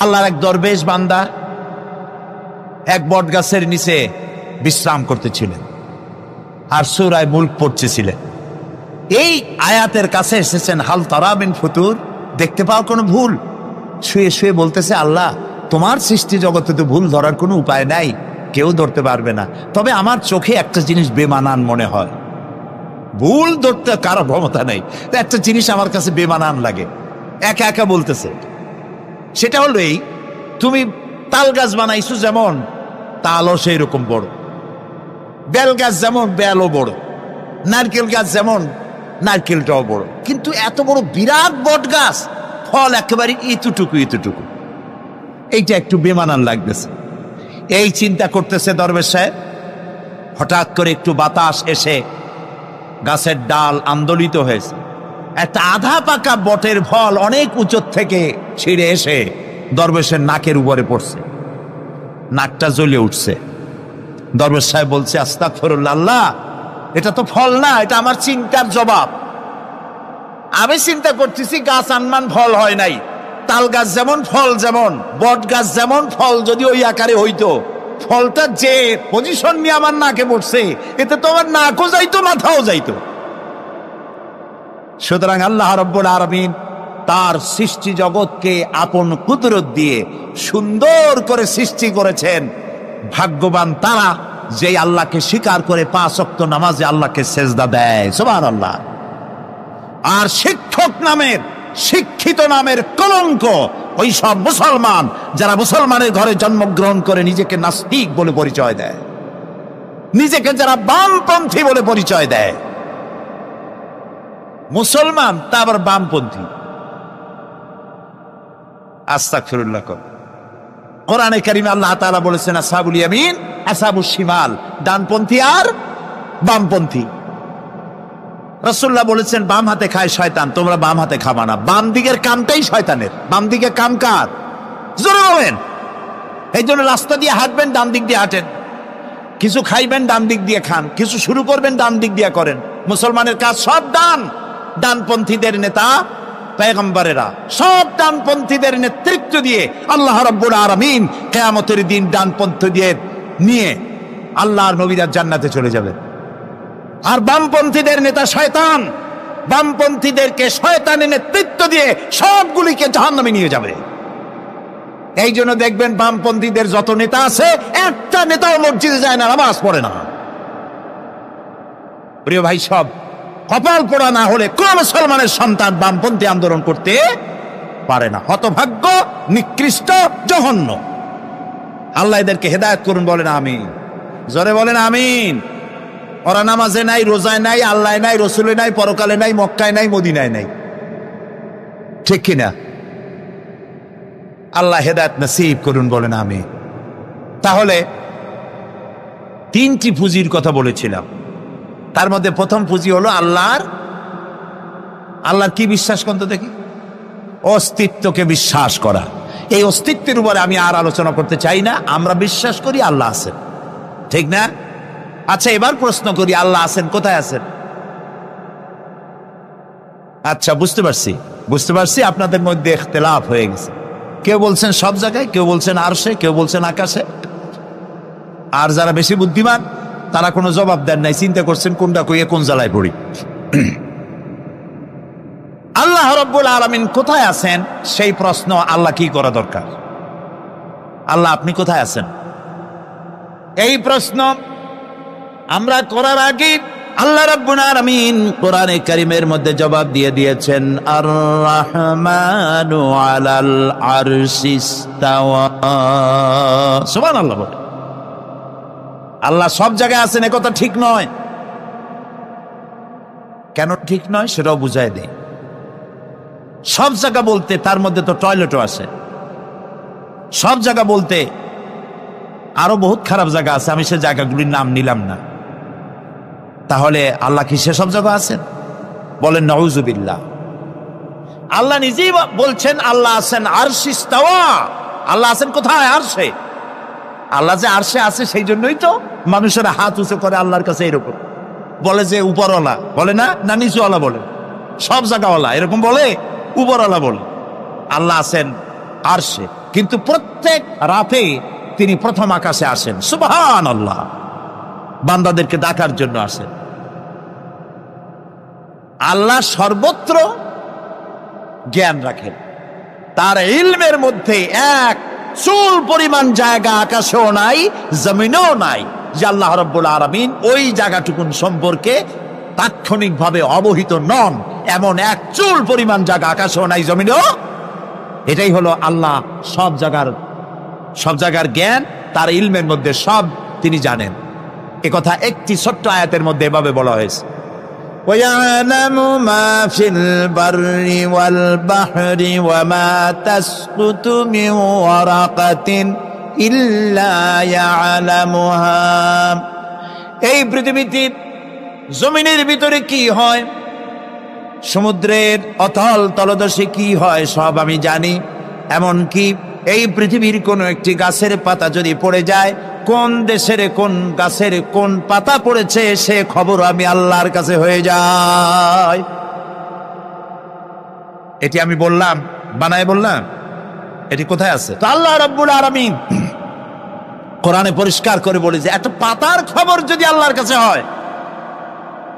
আল্লাহর এক দরবেশ বান্দা এক বট গাছের নিচে বিশ্রাম করতেছিলেন আর সূরা মুলক পড়তেছিলেন। এই আয়াতের কাছে এসেছেন, হাল তারা মিন ফুতুর, দেখতে পাও কোনো ভুল? শুয়ে শুয়ে বলতেছে, আল্লাহ তোমার সৃষ্টি জগতে তো ভুল ধরার কোনো উপায় নাই, কেউ ধরতে পারবে না, তবে আমার চোখে একটা জিনিস বেমানান মনে হয়। ভুল ধরতে কারো ক্ষমতা নেই, একটা জিনিস আমার কাছে বেমানান লাগে। একা একা বলতেছে, সেটা হলো এই, তুমি তাল গাছ বানাইছো যেমন, তালও সেই রকম বড়, বেল গাছ যেমন বেলও বড়, নারকেল গাছ যেমন নারকেলটাও বড়, কিন্তু এত বড় বিরাট বট গাছ, ফল একেবারে এতটুকু এতটুকু, এইটা একটু বেমানান লাগতেছে। এই চিন্তা করতেছে দরবেশ সাহেব, হঠাৎ করে একটু বাতাস এসে গাছের ডাল আন্দোলিত হয়েছে, একটা আধা পাকা বটের ফল অনেক উঁচু থেকে ছিঁড়ে এসে দরবেশের নাকের উপরে পড়ছে, নাকটা জ্বলে উঠছে। দরবেশ সাহেব বলছে, আস্তাগফিরুল্লাহ, আল্লাহ এটা তো ফল না, এটা আমার চিন্তার জবাব। আমি চিন্তা করতেছি গাছ আনমান ফল হয় নাই, তাল গাছ যেমন ফল যেমন, বট গাছ যেমন ফল যদি ওই আকারে হইতো, ফলটা যে পজিশন নিয়ে আমার নাকে পড়ছে, এতে তো আমার নাকও যাইতো মাথাও যাইতো। সুতরাং আল্লাহ রাব্বুল আলামিন তার সৃষ্টি জগৎকে আপন কুদরত দিয়ে সুন্দর করে সৃষ্টি করেছেন। ভাগ্যবান তারা যে আল্লাহকে স্বীকার করে 5 ওয়াক্ত নামাজে আল্লাহকে সেজদা দেয়, সুবহানাল্লাহ। আর শিক্ষক নামের, শিক্ষিত নামের কলঙ্ক ওই সব মুসলমান যারা মুসলমানের ঘরে জন্মগ্রহণ করে নিজেকে নাস্তিক বলে পরিচয় দেয়, নিজেকে যারা বামপন্থী বলে পরিচয় দেয়। মুসলমান তা আবার বামপন্থী, আস্তাগফিরুল্লাহ। কোরআনে কারিমে আল্লাহ তাআলা বলেছেন, আসহাবুল ইয়ামিন আসহাবুশ শিমাল, ডানপন্থী আর বামপন্থী। রাসূলুল্লাহ বলেছেন, বাম হাতে খায় শয়তান, তোমরা বাম হাতে খাবা না। বাম দিকের কামটাই শয়তানের, বাম দিকে কাম কার? জোরে বলেন। এই জন্য রাস্তা দিয়ে হাঁটবেন, ডান দিক দিয়ে হাঁটেন, কিছু খাইবেন ডান দিক দিয়ে খান, কিছু শুরু করবেন ডান দিক দিয়ে করেন। মুসলমানের কাজ সব ডান, ডানপন্থীদের নেতা পয়গম্বরেরা সব ডানপন্থীদের নেতৃত্ব দিয়ে আল্লাহ রাব্বুল আলামিন কিয়ামতের দিন ডানপন্থীদের নিয়ে আল্লাহর নবীরা জান্নাতে চলে যাবে। আর বামপন্থীদের নেতা শয়তান, বামপন্থীদেরকে শয়তানের নেতৃত্ব দিয়ে সবগুলিকে জাহান্নামে নিয়ে যাবে। এই জন্য দেখবেন বামপন্থীদের যত নেতা আছে, একটা নেতাও মসজিদে যায় না, নামাজ পড়ে না। প্রিয় ভাই, সব কপাল পোড়া না হলে কোন মুসলমানের সন্তান বামপন্থী আন্দোলন করতে পারে না। হতভাগ্য, নিকৃষ্ট, জঘন্য। আল্লাহ এদেরকে হেদায়েত করুন, বলেন আমিন। জোরে বলেন আমিন। ওরা নামাজে নাই, রোজায় নাই, আল্লাহ নাই, রসুলে নাই, পরকালে নাই, মক্কায় নাই, মদিনায় নাই, ঠিক কিনা? আল্লাহ হেদায়েত নসিব করুন, বলেন আমিন। তাহলে 3টি পুঁজির কথা বলেছিলাম, তার মধ্যে প্রথম পুঁজি হলো আল্লাহর কি বিশ্বাস করতে দেখি? অস্তিত্বকে বিশ্বাস করা। এই অস্তিত্বের উপরে আমি আর আলোচনা করতে চাই না। আমরা বিশ্বাস করি আল্লাহ আছেন, ঠিক না? আচ্ছা, এবার প্রশ্ন করি, আল্লাহ আছেন, কোথায় আছেন? আচ্ছা, বুঝতে পারছি আপনাদের মধ্যে ইখতিলাফ হয়ে গেছে। কেউ বলছেন সব জায়গায়, কেউ বলছেন আরশে, কেউ বলছেন আকাশে। আর যারা বেশি বুদ্ধিমান তারা কোনো জবাব দেন নাই, চিন্তা করছেন কোনটা কইয়ে কোন জ্বালায় পড়ি। আল্লাহ রাব্বুল আলামিন কোথায় আছেন সেই প্রশ্ন আল্লাহ কি করা দরকার? আল্লাহ আপনি কোথায় আছেন, এই প্রশ্ন আমরা করার আগে আল্লাহ রাব্বুল আলামিন কোরআনে কারীমের মধ্যে জবাব দিয়ে দিয়েছেন, আর রাহমানু আলাল আরশিস ইসতাওয়া। সুবহানাল্লাহ। বলে আল্লাহ সব জায়গায় আছেন, একথা ঠিক নয়। কেন ঠিক নয় সেটাও বুঝাই দেই। সব জায়গা বলতে তার মধ্যে তো টয়লেটও আছে। সব জায়গা বলতে আরো বহুত খারাপ জায়গা আছে, আমি সে জায়গাগুলির নাম নিলাম না। তাহলে আল্লাহ কি সেসব জায়গা আছেন? বলেন নাউজুবিল্লাহ। আল্লাহ নিজেই বলছেন আল্লাহ আছেন আরশিস ইসতাওয়া। আল্লাহ আছেন কোথায়? আরশে। আল্লাহ যে আরশে আছে সেই জন্যই তো মানুষেরা হাত উঁচু করে আল্লাহর কাছে, এরকম বলে যে উপরওয়ালা, বলে না, না নিচুওয়ালা বলে, সব জায়গাওয়ালা এরকম বলে, উপরওয়ালা বলে। আল্লাহ আছেন আরশে, কিন্তু প্রত্যেক রাতে তিনি প্রথম আকাশে আসেন। সুবহানাল্লাহ, বান্দাদেরকে ডাকার জন্য আসেন। আল্লাহ সর্বত্র জ্ঞান রাখেন, তার ইলমের মধ্যে এক চুল পরিমাণ জায়গা আকাশেও নাই, জমিনেও নাই যে আল্লাহ রাব্বুল আলামিন ওই জায়গাটুকুন সম্পর্কে তাৎক্ষণিকভাবে অবহিত নন। এমন এক চুল পরিমাণ জায়গা আকাশেও নাই, জমিনেও। এটাই হলো আল্লাহ সব জায়গার জ্ঞান, তার ইলমের মধ্যে সব তিনি জানেন। একথা একটি ছোট্ট আয়াতের মধ্যে এভাবে বলা হয়েছে, وَيَعْلَمُ مَا فِي الْبَرِّ وَالْبَحْرِ وَمَا تَسْقُطُ مِنْ وَرَقَةٍ إِلَّا يَعْلَمُهَا। এই পৃথিবীতে জমিনের ভিতরে কি হয়, সমুদ্রের অতল তলদেশে কি হয়, সব আমি জানি। এমনকি এই পৃথিবীর কোন একটি গাছের পাতা যদি পড়ে যায়, কোন দেশের কোন গাছের কোন পাতা পড়েছে সে খবর আমি আল্লাহর কাছে হয়ে যায়। এটি আমি বললাম, বানায় বললাম? এটি কোথায় আছে? তো আল্লাহ রাব্বুল আলামিন কোরআনে পরিষ্কার করে বলে যে একটা পাতার খবর যদি আল্লাহর কাছে হয়,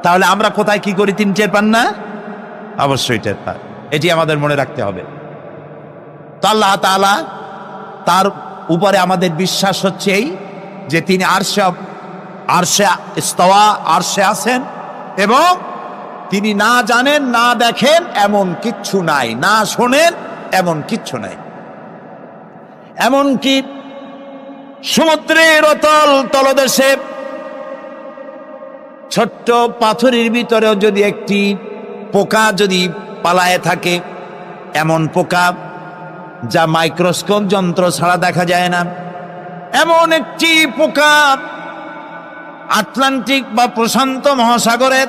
তাহলে আমরা কোথায় কি করি তিনি টের পান না? অবশ্যই টের পান। এটি আমাদের মনে রাখতে হবে। তো আল্লাহ তাআলা, তার উপরে আমাদের বিশ্বাস হচ্ছে এই যে তিনি আরশে ইস্তাওয়া, আরশে আছেন, এবং তিনি না জানেন, না দেখেন এমন কিচ্ছু নাই, না শোনেন এমন কিচ্ছু নাই। এমনকি সমুদ্রের অতল তলদেশে ছোট্ট পাথরের ভিতরেও যদি একটি পোকা যদি পালায়ে থাকে, এমন পোকা যা মাইক্রোস্কোপ যন্ত্র ছাড়া দেখা যায় না, এমন একটি পোকা আটলান্টিক বা প্রশান্ত মহাসাগরের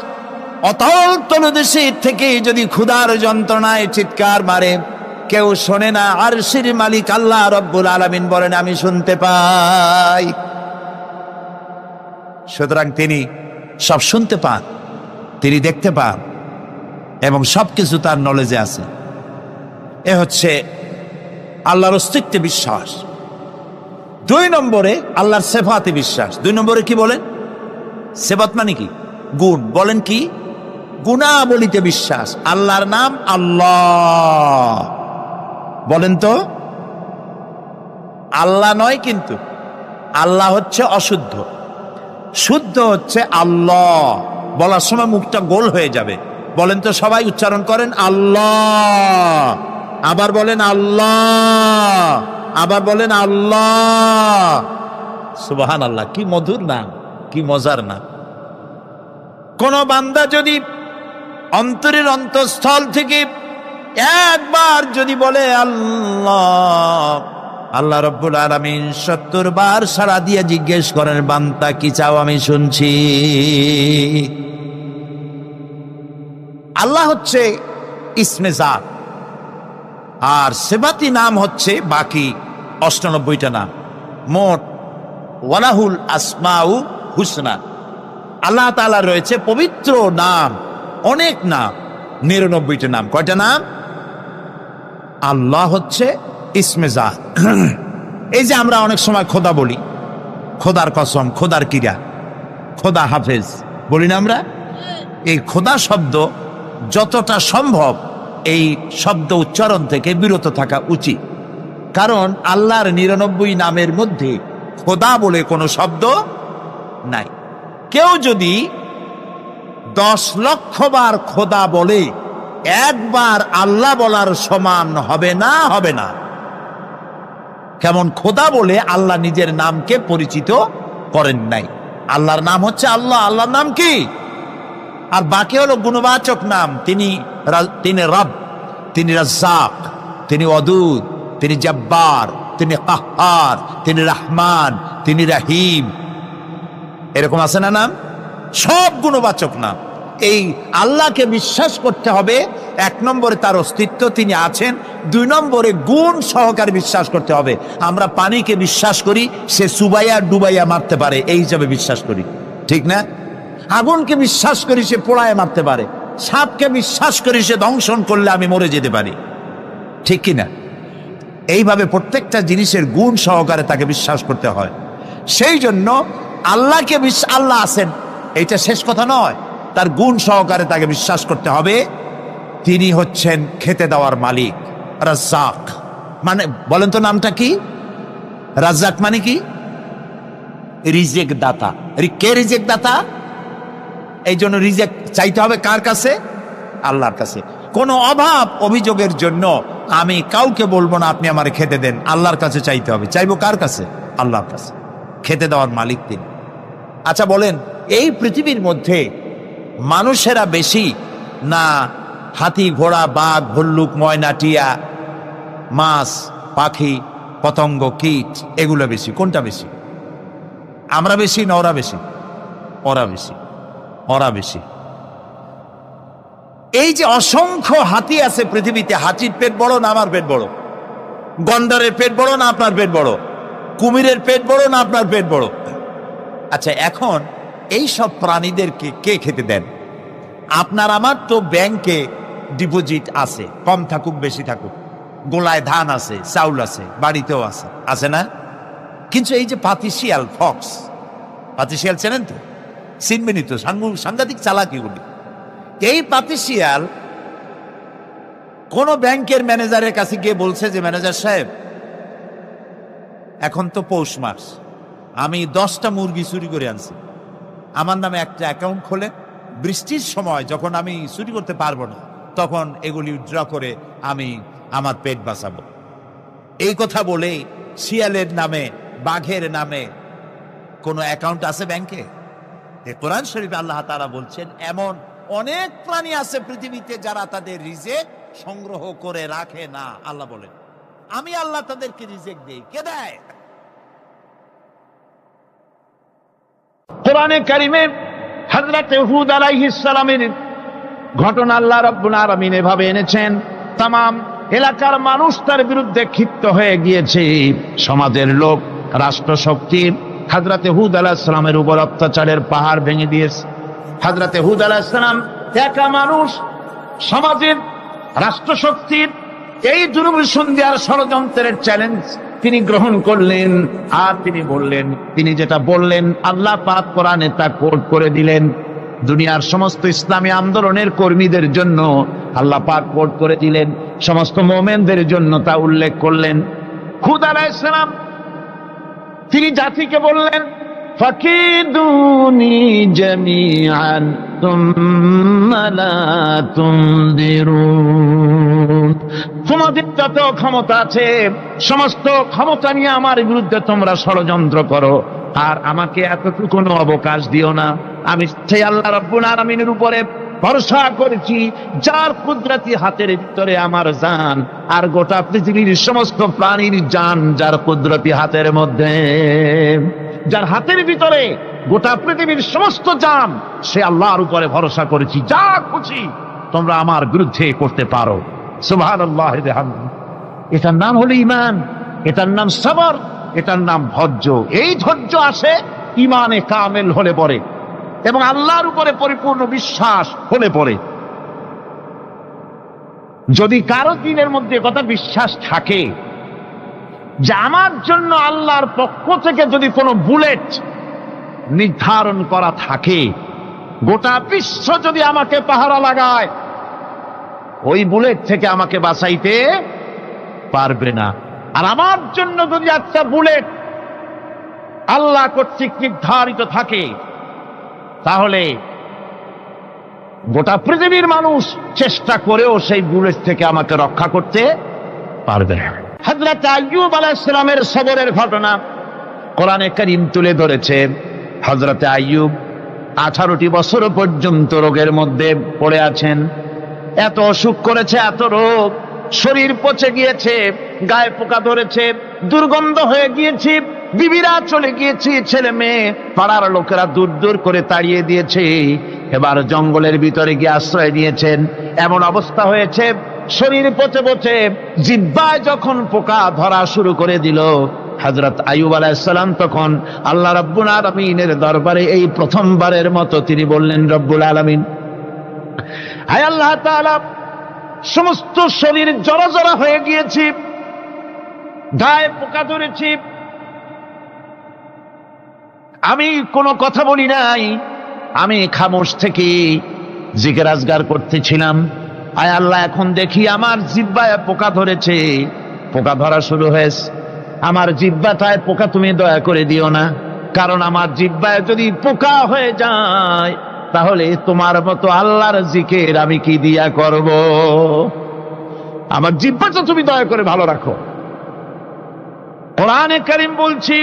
অতল তলদেশে থেকে যদি ক্ষুধার যন্ত্রণায় চিৎকার মারে, কেউ শোনে না। আরশের মালিক আল্লাহ রাব্বুল আলামিন বলেন আমি শুনতে পাই। সুতরাং তিনি সব শুনতে পান, তিনি দেখতে পান, এবং সবকিছু তার নলেজে আছে। এ হচ্ছে আল্লাহর অস্তিত্বে বিশ্বাস। 2 নম্বরে আল্লাহর সিফাতে বিশ্বাস। 2 নম্বরে কি বলেন? সিফাত মানে কি? গুণ। বলেন কি? গুণাবলীতে বিশ্বাস। আল্লাহর নাম আল্লাহ, বলেন তো? আল্লাহ নয়, কিন্তু আল্লাহ হচ্ছে অশুদ্ধ, শুদ্ধ হচ্ছে আল্লাহ। বলার সময় মুখটা গোল হয়ে যাবে। বলেন তো, সবাই উচ্চারণ করেন আল্লাহ, আবার বলেন আল্লাহ, আবার বলেন আল্লাহ। সুবহানাল্লাহ, কি মধুর নাম, কি মজার নাম। কোন বান্দা যদি অন্তরের অন্তঃস্থল থেকে একবার যদি বলে আল্লাহ, আল্লাহ রাব্বুল আলামিন 70 বার সাড়া দিয়ে জিজ্ঞেস করেন বান্দা কি চাও, আমি শুনছি। আল্লাহ হচ্ছে ইসমে জাত, আর সিফাতি নাম হচ্ছে বাকি 98টা নাম। মোট ওয়ালাহুল আসমাউ হুসনা, আল্লাহ তাআলা রয়েছে পবিত্র নাম, অনেক নাম, 99টা নাম। কয়টা নাম? আল্লাহ হচ্ছে ইসমে জাত। এই যে আমরা অনেক সময় খোদা বলি, খোদার কসম, খোদার কিরা, খোদা হাফেজ বলি না আমরা? এই খোদা শব্দ যতটা সম্ভব এই শব্দ উচ্চারণ থেকে বিরত থাকা উচিত, কারণ আল্লাহর 99 নামের মধ্যে খোদা বলে কোনো শব্দ নাই। কেউ যদি 10 লক্ষ বার খোদা বলে, একবার আল্লাহ বলার সমান হবে না, হবে না। কেমন খোদা বলে আল্লাহ নিজের নামকে পরিচিত করেন নাই। আল্লাহর নাম হচ্ছে আল্লাহ, আল্লাহর নাম কি? আর বাকি হলো গুণবাচক নাম। তিনি রব, তিনি রাজ্জাক, তিনি ওয়াদুদ, তিনি জব্বার, তিনি কাহ্হার, তিনি রহমান, তিনি রহিম। এরকম আছে না নাম? সব গুণবাচক নাম। এই আল্লাহকে বিশ্বাস করতে হবে। 1 নম্বরে তার অস্তিত্ব, তিনি আছেন। 2 নম্বরে গুণ সহকারে বিশ্বাস করতে হবে। আমরা পানিকে বিশ্বাস করি সে চুবাইয়া ডুবাইয়া মারতে পারে, এই হিসাবে বিশ্বাস করি, ঠিক না? আগুনকে বিশ্বাস করি সে পোড়ায় মারতে পারে। সাপকে বিশ্বাস করি সে দংশন করলে আমি মরে যেতে পারি, ঠিক কিনা? এইভাবে প্রত্যেকটা জিনিসের গুণ সহকারে তাকে বিশ্বাস করতে হয়। সেই জন্য আল্লাহকে আল্লাহ আছেন এইটা শেষ কথা নয়, তার গুণ সহকারে তাকে বিশ্বাস করতে হবে। তিনি হচ্ছেন খেতে দেওয়ার মালিক, রাজ্জাক। মানে বলেন তো নামটা কি? রাজ্জাক মানে কি? রিজেক দাতা। কে রিজেক দাতা? এই জন্য রিজেক চাইতে হবে কার কাছে? আল্লাহর কাছে। কোনো অভাব অভিযোগের জন্য আমি কাউকে বলবো না আপনি আমারে খেতে দেন, আল্লাহর কাছে চাইতে হবে। চাইবো কার কাছে? আল্লাহর কাছে। খেতে দেওয়ার মালিক তিনি। আচ্ছা বলেন, এই পৃথিবীর মধ্যে মানুষেরা বেশি না হাতি, ঘোড়া, বাঘ, ভল্লুক, ময়না, টিয়া, মাছ, পাখি, পতঙ্গ, কীট এগুলো বেশি? কোনটা বেশি? আমরা বেশি না ওরা বেশি? ওরা বেশি, ওরা বেশি। এই যে অসংখ্য হাতি আছে পৃথিবীতে, হাতির পেট বড় না আমার পেট বড়? গন্ডারের পেট বড় না আপনার পেট বড়? কুমিরের পেট বড় না আপনার পেট বড়? আচ্ছা, এখন এই সব প্রাণীদেরকে কে খেতে দেন? আপনার আমার তো ব্যাংকে ডিপোজিট আছে, কম থাকুক বেশি থাকুক, গোলায় ধান আছে, চাউল আছে, বাড়িতেও আছে, আছে না? কিন্তু এই যে পাতিশিয়াল, ফক্স, পাতিশিয়াল চেনেন তো? চিনবেনই তো, সাংঘাতিক চালাকিগুলি। এই পাতিশিয়াল কোন ব্যাংকের ম্যানেজারের কাছে গিয়ে বলছে যে ম্যানেজার সাহেব, এখন তো পৌষ মাস, আমি 10টা মুরগি চুরি করে আনছি, আমার নামে একটা অ্যাকাউন্ট খোলে, বৃষ্টির সময় যখন আমি চুরি করতে পারবো না তখন এগুলি উইথড্র করে আমি আমার পেট বাঁচাবো। এই কথা বলে শিয়ালের নামে, বাঘের নামে কোনো অ্যাকাউন্ট আছে ব্যাংকে? কোরআন শরীফে আল্লাহ তাআলা বলছেন এমন অনেক প্রাণী আছে পৃথিবীতে যারা তাদের রিজেক সংগ্রহ করে রাখে না। আল্লাহ বলেন আমি আল্লাহ তাদেরকে রিজেক দেই। কে দেয়? কোরআনে কারিমে হযরত হুদ আলাইহিস সালামের ঘটনা আল্লাহ রাব্বুল আলামিন এভাবে এনেছেন, তামাম এলাকার মানুষ তার বিরুদ্ধে ক্ষিপ্ত হয়ে গিয়েছে। সমাজের লোক, রাষ্ট্রশক্তি হযরত হুদ আলাইহিস সালামের উপর অত্যাচারের পাহাড় ভেঙে দিয়েছে। হযরত হুদ আলাইহিস সালাম একা মানুষ, সমাজের রাষ্ট্রশক্তির এই দুর্বিসন্ধির ষড়যন্ত্রের চ্যালেঞ্জ তিনি গ্রহণ করলেন। আর তিনি বললেন, তিনি যেটা বললেন আল্লাহ পাক কোরআনে তা কোট করে দিলেন। দুনিয়ার সমস্ত ইসলামী আন্দোলনের কর্মীদের জন্য আল্লাহ পাক কোট করে দিলেন, সমস্ত মুমিনদের জন্য তা উল্লেখ করলেন। হুদ আলাইহিস সালাম তিনি জাতিকে বললেন, ফাকিদুনি জামিআন তুম্মা লা তুনদিরুন। তোমাদের যত ক্ষমতা আছে সমস্ত ক্ষমতা নিয়ে আমার বিরুদ্ধে তোমরা ষড়যন্ত্র করো, আর আমাকে এতটুকু অবকাশ দিও না। আমি সেই আল্লাহ রাব্বুল আলামিনের উপরে ভরসা করেছি যার কুদরতি হাতের ভিতরে আমার জান, আর গোটা পৃথিবীর সমস্ত প্রাণীর জান যার কুদরতি হাতের মধ্যে, যার হাতের ভিতরে গোটা পৃথিবীর সমস্ত জান, সে আল্লাহর উপরে ভরসা করেছি। যা খুশি তোমরা আমার বিরুদ্ধে করতে পারো। সুবহানাল্লাহ। এটার নাম হলো ঈমান, এটার নাম সবর, এটার নাম ধৈর্য। এই ধৈর্য আসে ঈমানে কামেল হলে পরে এবং আল্লাহর উপরে পরিপূর্ণ বিশ্বাস হলে পরে। যদি কারো দিনের মধ্যে কথা বিশ্বাস থাকে যে আমার জন্য আল্লাহর পক্ষ থেকে যদি কোনো বুলেট নির্ধারণ করা থাকে, গোটা বিশ্ব যদি আমাকে পাহারা লাগায়, ওই বুলেট থেকে আমাকে বাঁচাইতে পারবে না। আর আমার জন্য যদি একটা বুলেট আল্লাহ কর্তৃক নির্ধারিত থাকে, তাহলে গোটা পৃথিবীর মানুষ চেষ্টা করেও সেই বুলেট থেকে আমাকে রক্ষা করতে পারবে না। হযরত আইয়ুব আলাইহিস সালামের সবরের ঘটনা কোরআনে কারীম তুলে ধরেছে। হযরত আইয়ুব 18টি বছর পর্যন্ত রোগের মধ্যে পড়ে আছেন। এত অসুখ করেছে, এত রোগ, শরীর পচে গিয়েছে, গায়ে পোকা ধরেছে, দুর্গন্ধ হয়ে গিয়েছে, বিবিরা চলে গিয়েছে, ছেলে মেয়ে পাড়ার লোকেরা দূর দূর করে তাড়িয়ে দিয়েছে। এবার জঙ্গলের ভিতরে গিয়ে আশ্রয় নিয়েছেন। এমন অবস্থা হয়েছে, শরীর পচে পচে জিহ্বায় যখন পোকা ধরা শুরু করে দিল, হযরত আইয়ুব আলাইহিস সালাম তখন আল্লাহ রাব্বুল আলামিনের দরবারে এই প্রথমবারের মতো তিনি বললেন, রব্বুল আলামিন, হায় আল্লাহ তাআলা, সমস্ত শরীর জড়ো জড়ো হয়ে গিয়েছে, গায়ে পোকা ধরেছে, আমি কোনো কথা বলি নাই, আমি খামোশ থেকে জিকির আজগার করতেছিলাম। আয় আল্লাহ, এখন দেখি আমার জিহ্বায় পোকা ধরেছে, পোকা ধরা শুরু হয়েছে। আমার জিহ্বাটায় পোকা তুমি দয়া করে দিও না, কারণ আমার জিহ্বায় যদি পোকা হয়ে যায় তাহলে তোমার মতো আল্লাহর জিকির আমি কি দিয়া করব? আমার জিহ্বাটা তুমি দয়া করে ভালো রাখো। কোরআনে কারীম বলছি,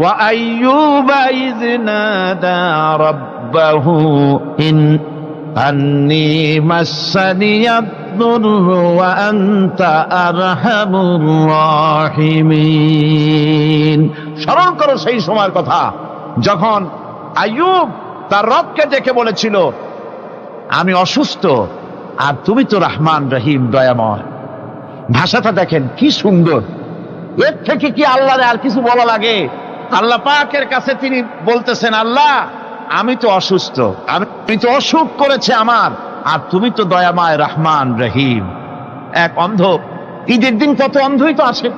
ওয়া আইয়ুবা ইয নাদা রাব্বাহু আন্নী মাসসানিয়াদ দুররু ওয়া আনতা আরহামুর রাহিমিন। স্মরণ করো সেই সময়ের কথা যখন আইয়ুব তার রবকে ডেকে বলেছিল, আমি অসুস্থ আর তুমি তো রহমান রহিম, দয়াময়। ভাষাটা দেখেন কি সুন্দর, এর থেকে কি আল্লাহরে আর কিছু বলা লাগে? আল্লাহ পাকের কাছে তিনি বলতেছেন, আল্লাহ আমি তো অসুস্থ, আমি তো অসুখ করেছে আমার, আর তুমি তো দয়াময় রহমান রহিম। এক অন্ধ, ঈদের দিন কত অন্ধই তো আসে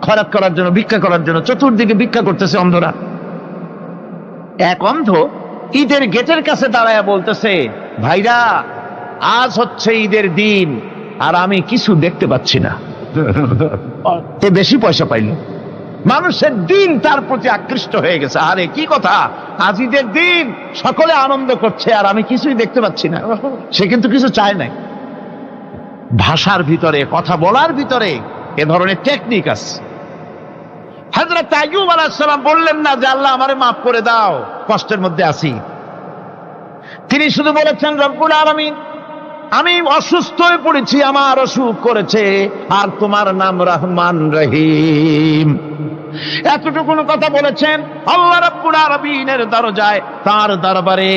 খয়রাত করার জন্য, ভিক্ষা করার জন্য, চতুর্দিকে ভিক্ষা করতেছে অন্ধরা। এক অন্ধ ঈদের গেটের কাছে দাঁড়ায় বলতেছে, ভাইরা আজ হচ্ছে ঈদের দিন আর আমি কিছু দেখতে পাচ্ছি না। বেশি পয়সা পাইল, মানুষের দিন তার প্রতি আকৃষ্ট হয়ে গেছে। আরে কি কথা, আজ ঈদের দিন, সকলে আনন্দ করছে আর আমি কিছুই দেখতে পাচ্ছি না। সে কিন্তু কিছু চায় নাই। ভাষার ভিতরে, কথা বলার ভিতরে এ ধরনের টেকনিক আছে। হযরত আইয়ুব আলাইহিস সালাম বললেন না যে আল্লাহ আমারে মাফ করে দাও, কষ্টের মধ্যে আছি। তিনি শুধু বলেছেন, রব্বুল আলামিন আমি অসুস্থ হয়ে পড়েছি, আমার অসুখ করেছে, আর তোমার নাম রহমান রহিম। এতটুকু কথা বলেছেন। আল্লাহ রাব্বুল আলামিনের দরজায়, তার দরবারে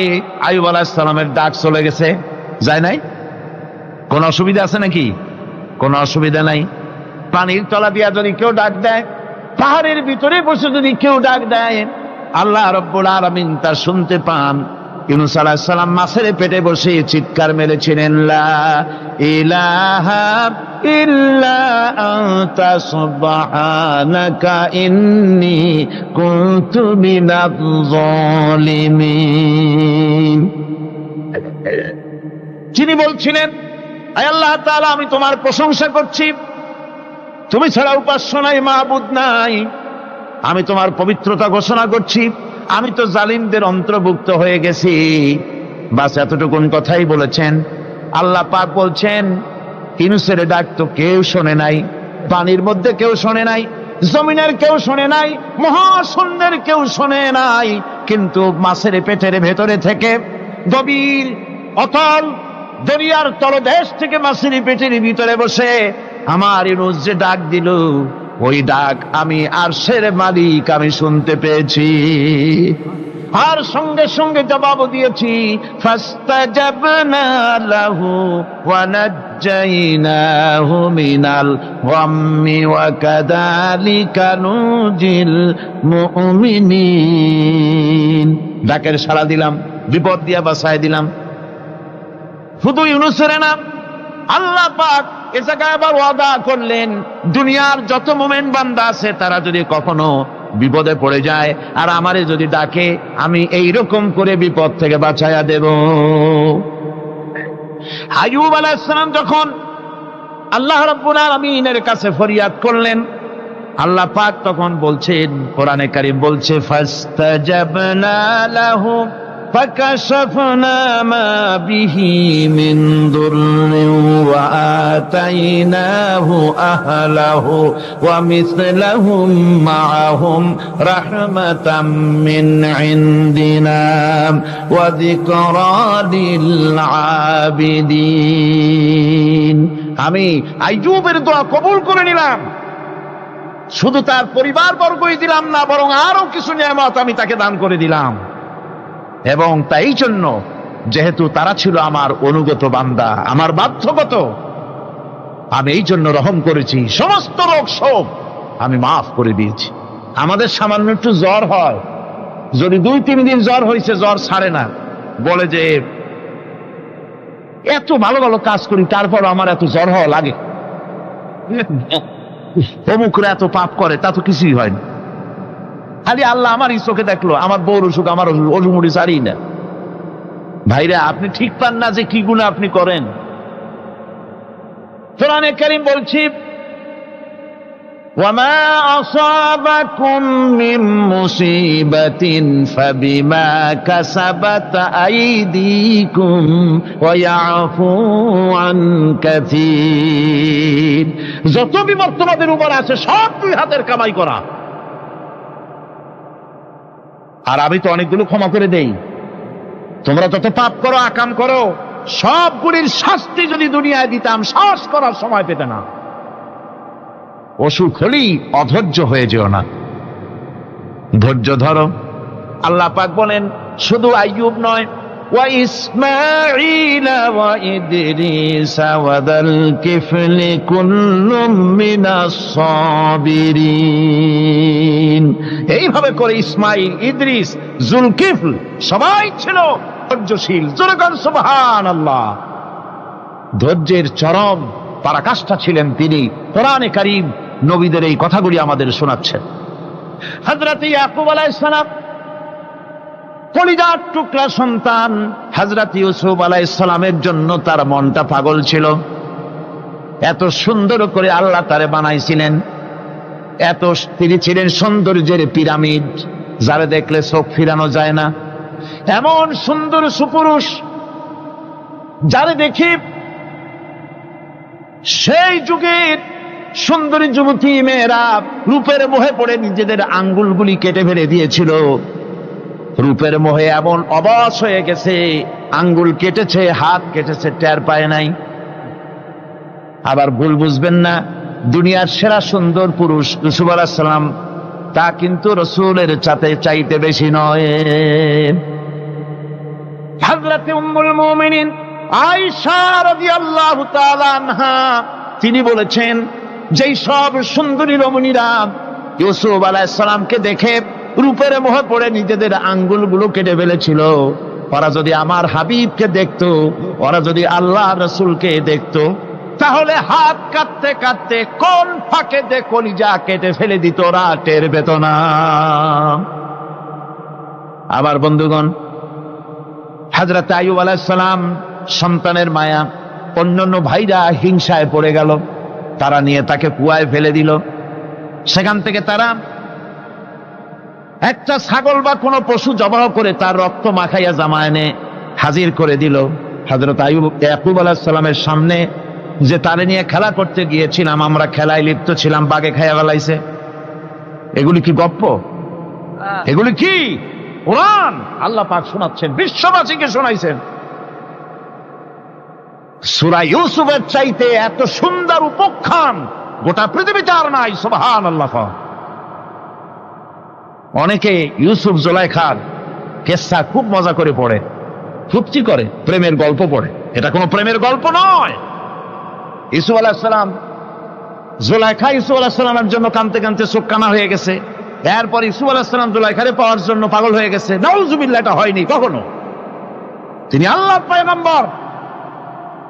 আইয়ুব আলাইহিস সালামের ডাক চলে গেছে। যায় নাই? কোন অসুবিধা আছে নাকি? কোনো অসুবিধা নাই। পানির তলা দিয়া যদি কেউ ডাক দেয়, পাহাড়ের ভিতরে বসে যদি কেউ ডাক দেয়, আল্লাহ রাব্বুল আলামিন তা শুনতে পান। ইউনূস আলাইহিস সালাম মাছের পেটে বসে চিৎকার মেরেছিলেন, লা ইলাহা ইল্লা আনতা সুবহানাকা ইন্নী কুনতু মিনাজ জালিমিন। তিনি বলছিলেন, আয় আল্লাহ তাআলা, আমি তোমার প্রশংসা করছি, তুমি ছাড়া উপাস্য নাই, মাবুদ নাই। আমি তোমার পবিত্রতা ঘোষণা করছি, আমি তো জালিমদের অন্তর্ভুক্ত হয়ে গেছি। বাস এতটুকুন কথাই বলেছেন। আল্লাহ পাক বলছেন, ইউনূসের ডাক তো কেউ শোনে নাই, পানির মধ্যে কেউ শোনে নাই, জমিনের কেউ শোনে নাই, মহাশূন্যের কেউ শোনে নাই, কিন্তু মাছের পেটের ভেতরে থেকে, গভীর অতল দরিয়ার তলদেশ থেকে মাছের পেটের ভিতরে বসে আমার ইউনূস যে ডাক দিল, ওই ডাক আমি আরশের মালিক আমি শুনতে পেয়েছি, আর সঙ্গে সঙ্গে জবাব দিয়েছি। ফাস্তাজাবনা লাহু ওয়া নাজ্জাইনাহু মিনাল গাম্মি ওয়া কাযালিকা নুজিল মুমিনিন। ডাকের সাড়া দিলাম, বিপদ দিয়া বাঁচায় দিলাম। শুধু ইউনূসের না, আল্লাহ পাক এ জায়গায় আবার ওয়াদা করলেন, দুনিয়ার যত মুমিন বান্দা আছে তারা যদি কখনো বিপদে পড়ে যায় আর আমারে যদি ডাকে, আমি এইরকম করে বিপদ থেকে বাঁচাইয়া দেব। আইয়ুব আলাইহিস সালাম যখন আল্লাহ রাব্বুল আলামিনের কাছে ফরিয়াদ করলেন, আল্লাহ পাক তখন বলছেন, কোরআনে কারীম বলছে, ফাস্তাজাবনা লাহু فكشفنا ما به من ضر وآتيناه أهله ومثلهم معهم رحمة من عندنا وذكرى للعابدين। আমি আইয়ুবের দোয়া কবুল করে নিলাম, শুধু তার পরিবার বর্গই দিলাম না, বরং আরো কিছু নিয়ামত আমি তাকে দান করে দিলাম। এবং তাই জন্য, যেহেতু তারা ছিল আমার অনুগত বান্দা, আমার বাধ্যগত, আমি এই জন্য রহম করেছি, সমস্ত রোগ শোক আমি মাফ করে দিয়েছি। আমাদের সামান্য একটু জ্বর হয়, যদি 2-3 দিন জ্বর হয়েছে, জ্বর ছাড়ে না, বলে যে এত ভালো ভালো কাজ করি তারপর আমার এত জ্বর হওয়া লাগে। অমুকরা এত পাপ করে, তা তো কিছুই হয় না। খালি আল্লাহ আমার চোখে দেখলো, আমার বউর অসুখ, আমার অজুমুড়ি সারি না। ভাইরা, আপনি ঠিক পান না যে কি গুনাহ আপনি করেন। কোরআনে কারীম বলছি, وَمَا أَصَابَكُم مِّن مُّصِيبَةٍ فَبِمَا كَسَبَتْ أَيْدِيكُمْ وَيَعْفُو عَن كَثِيرٍ। যত বিপদ তোমাদের উপর আছে সব দুই হাতের কামাই করা। আর আমি তো অনেকগুলো ক্ষমা করে দেই। তোমরা যত পাপ করো, আকাম করো, সবগুলির শাস্তি যদি দুনিয়ায় দিতাম, শ্বাস করার সময় পেতে না। অসুখ হলেই অধৈর্য হয়ে যেও না, ধৈর্য ধরো। আল্লাহ পাক বলেন শুধু আইয়ুব নয়, ওয়া ইসমাঈল ওয়া ইদরিস ওয়া যাল কিফলি কুল্লুম মিনাস সাবিরিন। এইভাবে করে ইসমাঈল, ইদ্রিস, জুলকিফল সবাই ছিল ধৈর্যশীল। জোরে বলেন সুবহানাল্লাহ। ধৈর্যের চরম পরাকাষ্ঠা ছিলেন তিনি। কোরআনে কারীম নবীদের এই কথাগুলি আমাদের শোনাচ্ছেন। হযরত ইয়াকুব আলাইহিস সালাম কলিজার টুকরা সন্তান হযরত ইউসুফ আলাইহিস সালামের জন্য তার মনটা পাগল ছিল। এত সুন্দর করে আল্লাহ তারে বানাইছিলেন, এত তিনি ছিলেন সৌন্দর্যের পিরামিড, যারা দেখলে চোখ ফিরানো যায় না। এমন সুন্দর সুপুরুষ, যারা দেখি সেই যুগের সুন্দরী যুবতী মেয়েরা রূপের মোহে পড়ে নিজেদের আঙ্গুলগুলি কেটে ফেলে দিয়েছিল। রূপের মোহে এমন অবশ হয়ে গেছে, আঙ্গুল কেটেছে, হাত কেটেছে, টের পায় নাই। আবার ভুল বুঝবেন না, দুনিয়ার সেরা সুন্দর পুরুষ ইউসুফ আলাইহিস সালাম, তা কিন্তু রাসূলের চাইতে বেশি নয়। হযরত উম্মুল মুমিনিন আয়েশা রাদিয়াল্লাহু তাআলা আনহা তিনি বলেছেন, যেই সব সুন্দরী রমণীরা ইউসুফ আলাইহিস সালামকে দেখে রূপের মোহে পড়ে নিজেদের আঙ্গুলগুলো কেটে ফেলেছিল, ওরা যদি আমার হাবিবকে দেখতো, ওরা যদি আল্লাহ রাসূলকে দেখতো, তাহলে হাত কাটতে কাটতে কোন ফাঁকে দে কলিজা কেটে ফেলে দিত, ওরা টের পেত না। আবার বন্ধুগণ, হযরত আইয়ুব আলাইহিস সালাম সন্তানের মায়া, অন্যান্য ভাইরা হিংসায় পড়ে গেল, তারা নিয়ে তাকে কুয়ায় ফেলে দিল। সেখান থেকে তারা একটা ছাগল বা কোনো পশু জবাহ করে তার রক্ত মাখাইয়া জামায়ানে হাজির করে দিল। হযরত ইয়াকুব আলাইহিস সালামের সামনে যে তারে নিয়ে খেলা করতে গিয়েছিলাম, আমরা খেলায় লিপ্ত ছিলাম, বাগে খাইয়া ফেলাইছে। এগুলি কি গপ্প? এগুলি কি কোরআন? আল্লাহ পাক শোনাচ্ছেন, বিশ্ববাসীকে শোনাইছেন। সূরা ইউসুফের চাইতে এত সুন্দর উপাখ্যান গোটা পৃথিবীতে আর নাই। সুবহানাল্লাহ। অনেকে ইউসুফ জুলাইখার কেসা খুব মজা করে পড়ে, ফুর্তি করে, প্রেমের গল্প পড়ে। এটা কোনো প্রেমের গল্প নয়। ইউসুফ আলাইহিস সালাম, জুলাইখা ইউসুফ আলাইহিস সালামের জন্য কাঁদতে কাঁদতে চোখ কানা হয়ে গেছে। এরপর ইউসুফ আলাইহিস সালাম জুলাইখারে পাওয়ার জন্য পাগল হয়ে গেছে। নাউজুবিল্লাহ, এটা হয়নি কখনো। তিনি আল্লাহর পয়গম্বর।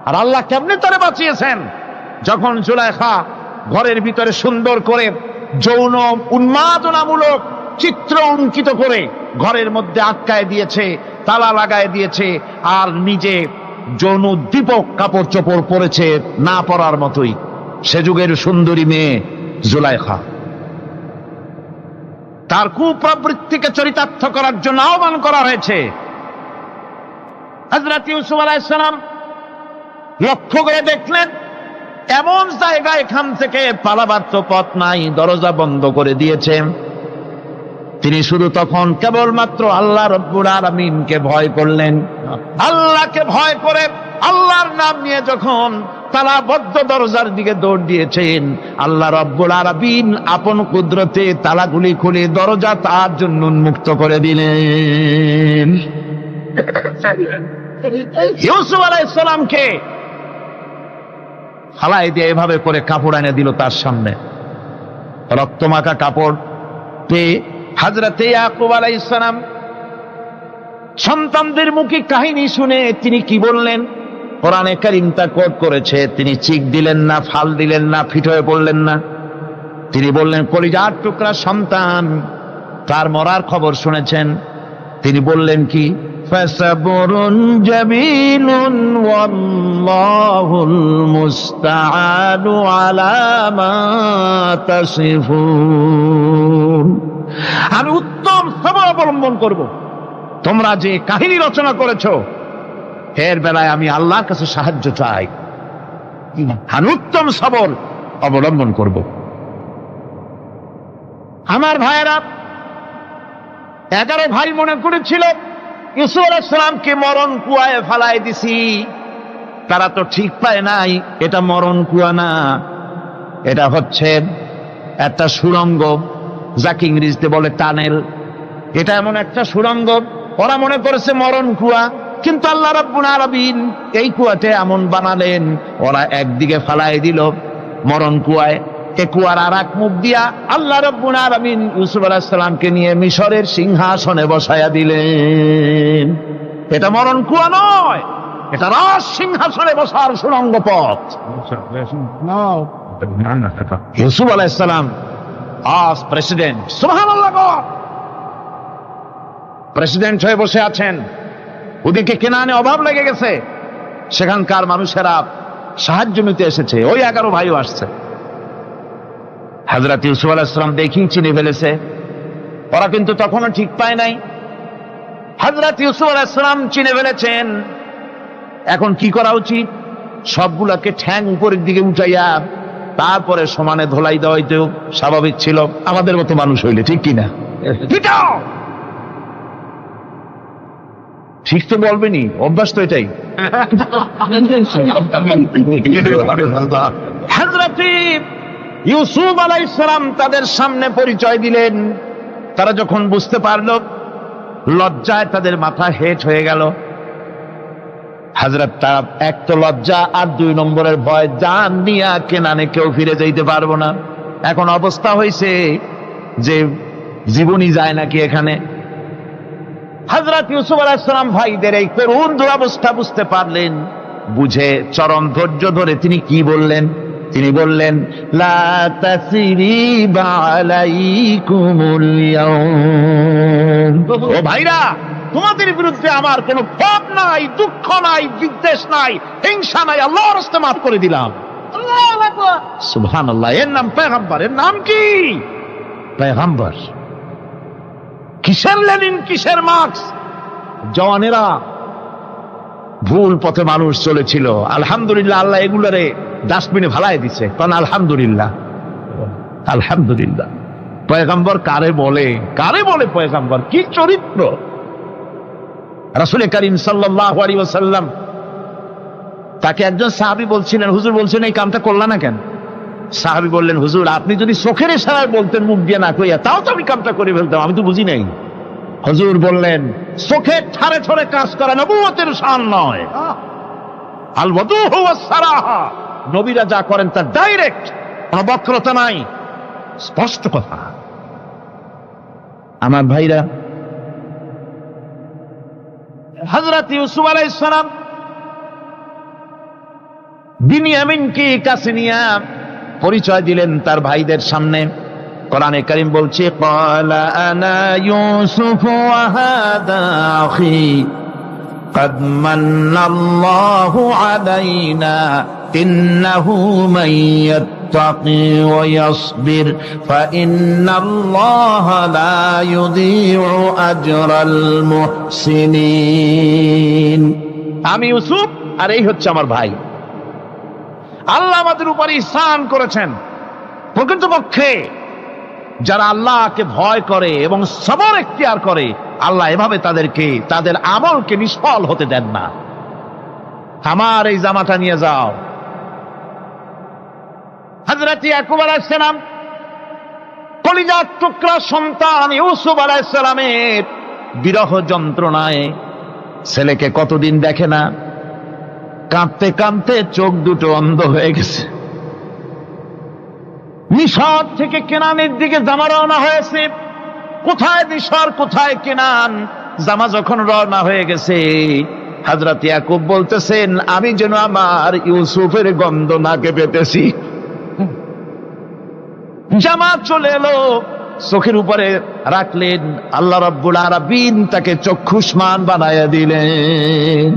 আর আল্লাহ কেমনে তারে বাঁচিয়েছেন? যখন জুলাইখা ঘরের ভিতরে সুন্দর করে যৌন উন্মাদনামূলক চিত্র অঙ্কিত করে ঘরের মধ্যে আটকায় দিয়েছে, তালা লাগায় দিয়েছে, আর নিজে যৌন দীপক কাপড় চোপড় পরেছে না পরার মতোই। সে যুগের সুন্দরী মেয়ে জুলাইখা। তার কুপ্রবৃত্তিকে চরিতার্থ করার জন্য আহ্বান করা হয়েছে। হযরত ইউসুফ আলাইহিস সালাম লক্ষ্য করে দেখলেন এমন জায়গায় এখান থেকে পালাবার তো পথ নাই, দরজা বন্ধ করে দিয়েছে। তিনি শুধু তখন কেবলমাত্র আল্লাহ রব্বুল আলামিনকে ভয় করলেন। আল্লাহকে ভয় করে আল্লাহর নাম নিয়ে যখন তালাবদ্ধ দরজার দিকে দৌড় দিয়েছেন, আল্লাহ রব্বুল আলামিন আপন কুদরতে তালাগুলি খুলে দরজা তার জন্য উন্মুক্ত করে দিলেন। ইউসুফ আলাইহিস সালামকে ফালাই দিয়ে এভাবে করে কাপড় এনে দিল তার সামনে, রক্তমাখা কাপড় পেয়ে হযরত ইয়াকুব আলাইহিস সালাম সন্তানদের মুখে কাহিনী শুনে তিনি কি বললেন? কোরআনে কারীম তা কোট করেছে। তিনি চিক দিলেন না, ফাল দিলেন না, ফিট হয়ে পড়লেন না। তিনি বললেন, কলিজার টুকরা সন্তান তার মরার খবর শুনেছেন? তিনি বললেন কি? ফাসাবরুন জামিলুন ওয়াল্লাহুল মুস্তাআনু আলা মা তাসিফুন। আমি উত্তম সবর অবলম্বন করব। তোমরা যে কাহিনী রচনা করেছো এর বেলায় আমি আল্লাহর কাছে সাহায্য চাই। আমি উত্তম সবর অবলম্বন করব। আমার ভাইয়েরা, 11 ভাই মনে করেছিল ইউসুফ আলাইহিস সালামকে মরণ কুয়ায় ফালায় দিছি। তারা তো ঠিক পায় নাই এটা মরণ কুয়া না, এটা হচ্ছে একটা সুড়ঙ্গ, যাকে ইংরেজিতে বলে টানেল। এটা এমন একটা সুড়ঙ্গ, ওরা মনে করেছে মরণ কুয়া, কিন্তু আল্লাহ রাব্বুল আলামিন এই কুয়াতে এমন বানালেন, ওরা একদিকে ফালায় দিল মরণ কুয়ায়, এ কুয়ার আর এক মুখ দিয়া আল্লাহ রাব্বুল আলামিন ইউসুফ আলাইহিস সালামকে নিয়ে মিশরের সিংহাসনে বসায়া দিলেন। এটা মরণ কুয়া নয়, এটা রাজ সিংহাসনে বসার সুড়ঙ্গ পথ। ইউসুফ আলাইহিস সালাম আজ প্রেসিডেন্ট, সুবহানাল্লাহ, প্রেসিডেন্ট হয়ে বসে আছেন। ওদিকে কেনানে অভাব লেগে গেছে, সেখানকার মানুষেরা সাহায্য নিতে এসেছে, ওই 11 ভাইও আসছে। হযরত ইউসুফ আলাইহিস সালাম দেখেই চিনে ফেলেছে, ওরা কিন্তু তখনও ঠিক পায় নাই। হযরত ইউসুফ আলাইহিস সালাম চিনে ফেলেছেন। এখন কি করা উচিত? সবগুলাকে ঠ্যাং উপরের দিকে উঠাইয়া তারপরে সমানে ধোলাই দেওয়াই তো স্বাভাবিক ছিল, আমাদের মতো মানুষ হইলে, ঠিক কিনা? ঠিক তো বলবেনি, অভ্যাস তো এটাই। হযরত ইউসুফ আলাইহিস সালাম তাদের সামনে পরিচয় দিলেন। তারা যখন বুঝতে পারল, লজ্জায় তাদের মাথা হেট হয়ে গেল। হযরত তার এক তো লজ্জা, আর 2 নম্বরের ভয়, জান নিয়া কেনানে কেউ ফিরে যাইতে পারবো না। এখন অবস্থা হয়েছে যে জীবনই যায় নাকি এখানে। হযরত ইউসুফ আলাইহিস সালাম ভাইদের এই করুণ দুরবস্থা বুঝতে পারলেন, বুঝে চরম ধৈর্য ধরে তিনি কি বললেন? তিনি বললেন, লা তাসরিবা আলাইকুমুল ইয়াউম। ও ভাইরা, তোমাদের বিরুদ্ধে আমার কোনো ক্ষোভ নাই, দুঃখ নাই, বিদ্বেষ নাই, হিংসা নাই, আল্লাহর রাস্তে মাফ করে দিলাম। আল্লাহু আকবার, সুবহানাল্লাহ। এর নাম পয়গম্বর। এর নাম কি? পয়গম্বর। কিসের লেনিন, কিসের মার্কস? জওয়ানেরা, ভুল পথে মানুষ চলেছিল, আলহামদুলিল্লাহ আল্লাহ এগুলারে ডাস্টবিনে ফালায় দিছে। কারণ আলহামদুলিল্লাহ, আলহামদুলিল্লাহ। পয়গম্বর কারে বলে? কারে বলে পয়গম্বর? কি চরিত্র! রাসূল করিম সাল্লাল্লাহু আলাইহি ওয়াসাল্লাম তাকে একজন সাহাবী বলছিলেন, হুজুর বলছেন এই কামটা করলা না কেন? সাহাবী বললেন, হুজুর আপনি যদি চোখের ইশারায় বলতেন, মুখ দিয়ে না কইয়া, তাও তো আমি কামটা করে ফেলতাম, আমি তো বুঝি নাই। হুজুর বললেন, চোখের ঠারে ঠারে কাজ করা নবুয়তের শান নয়। আল ওয়াদুহু ওয়াস সারাহা, নবীরা যা করেন তা ডাইরেক্ট, কোনো বক্রতা নাই, স্পষ্ট কথা। আমার ভাইরা, হযরত ইউসুফ আলাইহিস সালাম বিনিয়ামিনকে কাছে নিয়ে পরিচয় দিলেন তার ভাইদের সামনে। কোরআনে কারীম বলছে, ক্বালা আনা ইউসুফ ওয়া হাদা আখি قد من الله علينا إنه من يتقي ويصبر فإن الله لا يضيع أجر المحسنين। আমি ইউসুফ আর এই হচ্ছে আমার ভাই। আল্লাহ আমাদের উপর ইহসান করেছেন। প্রকৃতপক্ষে যারা আল্লাহকে ভয় করে এবং সবর এখতিয়ার করে, আল্লাহ এভাবে তাদেরকে, তাদের আমলকে নিষ্ফল হতে দেন না। আমার এই জামাটা নিয়ে যাও। হযরত ইয়াকুব আলাইহিস সালাম, কলিজার টুকরা সন্তান ইউসুফ আলাইহিস সালামের বিরহ যন্ত্রণায় ছেলেকে কতদিন দেখে না, কাঁদতে কাঁদতে চোখ দুটো অন্ধ হয়ে গেছে। মিশর থেকে কেনানের দিকে জামা রওনা হয়েছে। কোথায় মিশর, কোথায় কেনান? জামা যখন রওনা হয়ে গেছে, হযরত ইয়াকুব বলতেছেন, আমি যেন আমার ইউসুফের গন্ধ নাকে পেতেছি। জামা চলে এলো, চোখের উপরে রাখলেন, আল্লাহ রাব্বুল আলামিন তাকে চক্ষুষ্মান বানায়া দিলেন।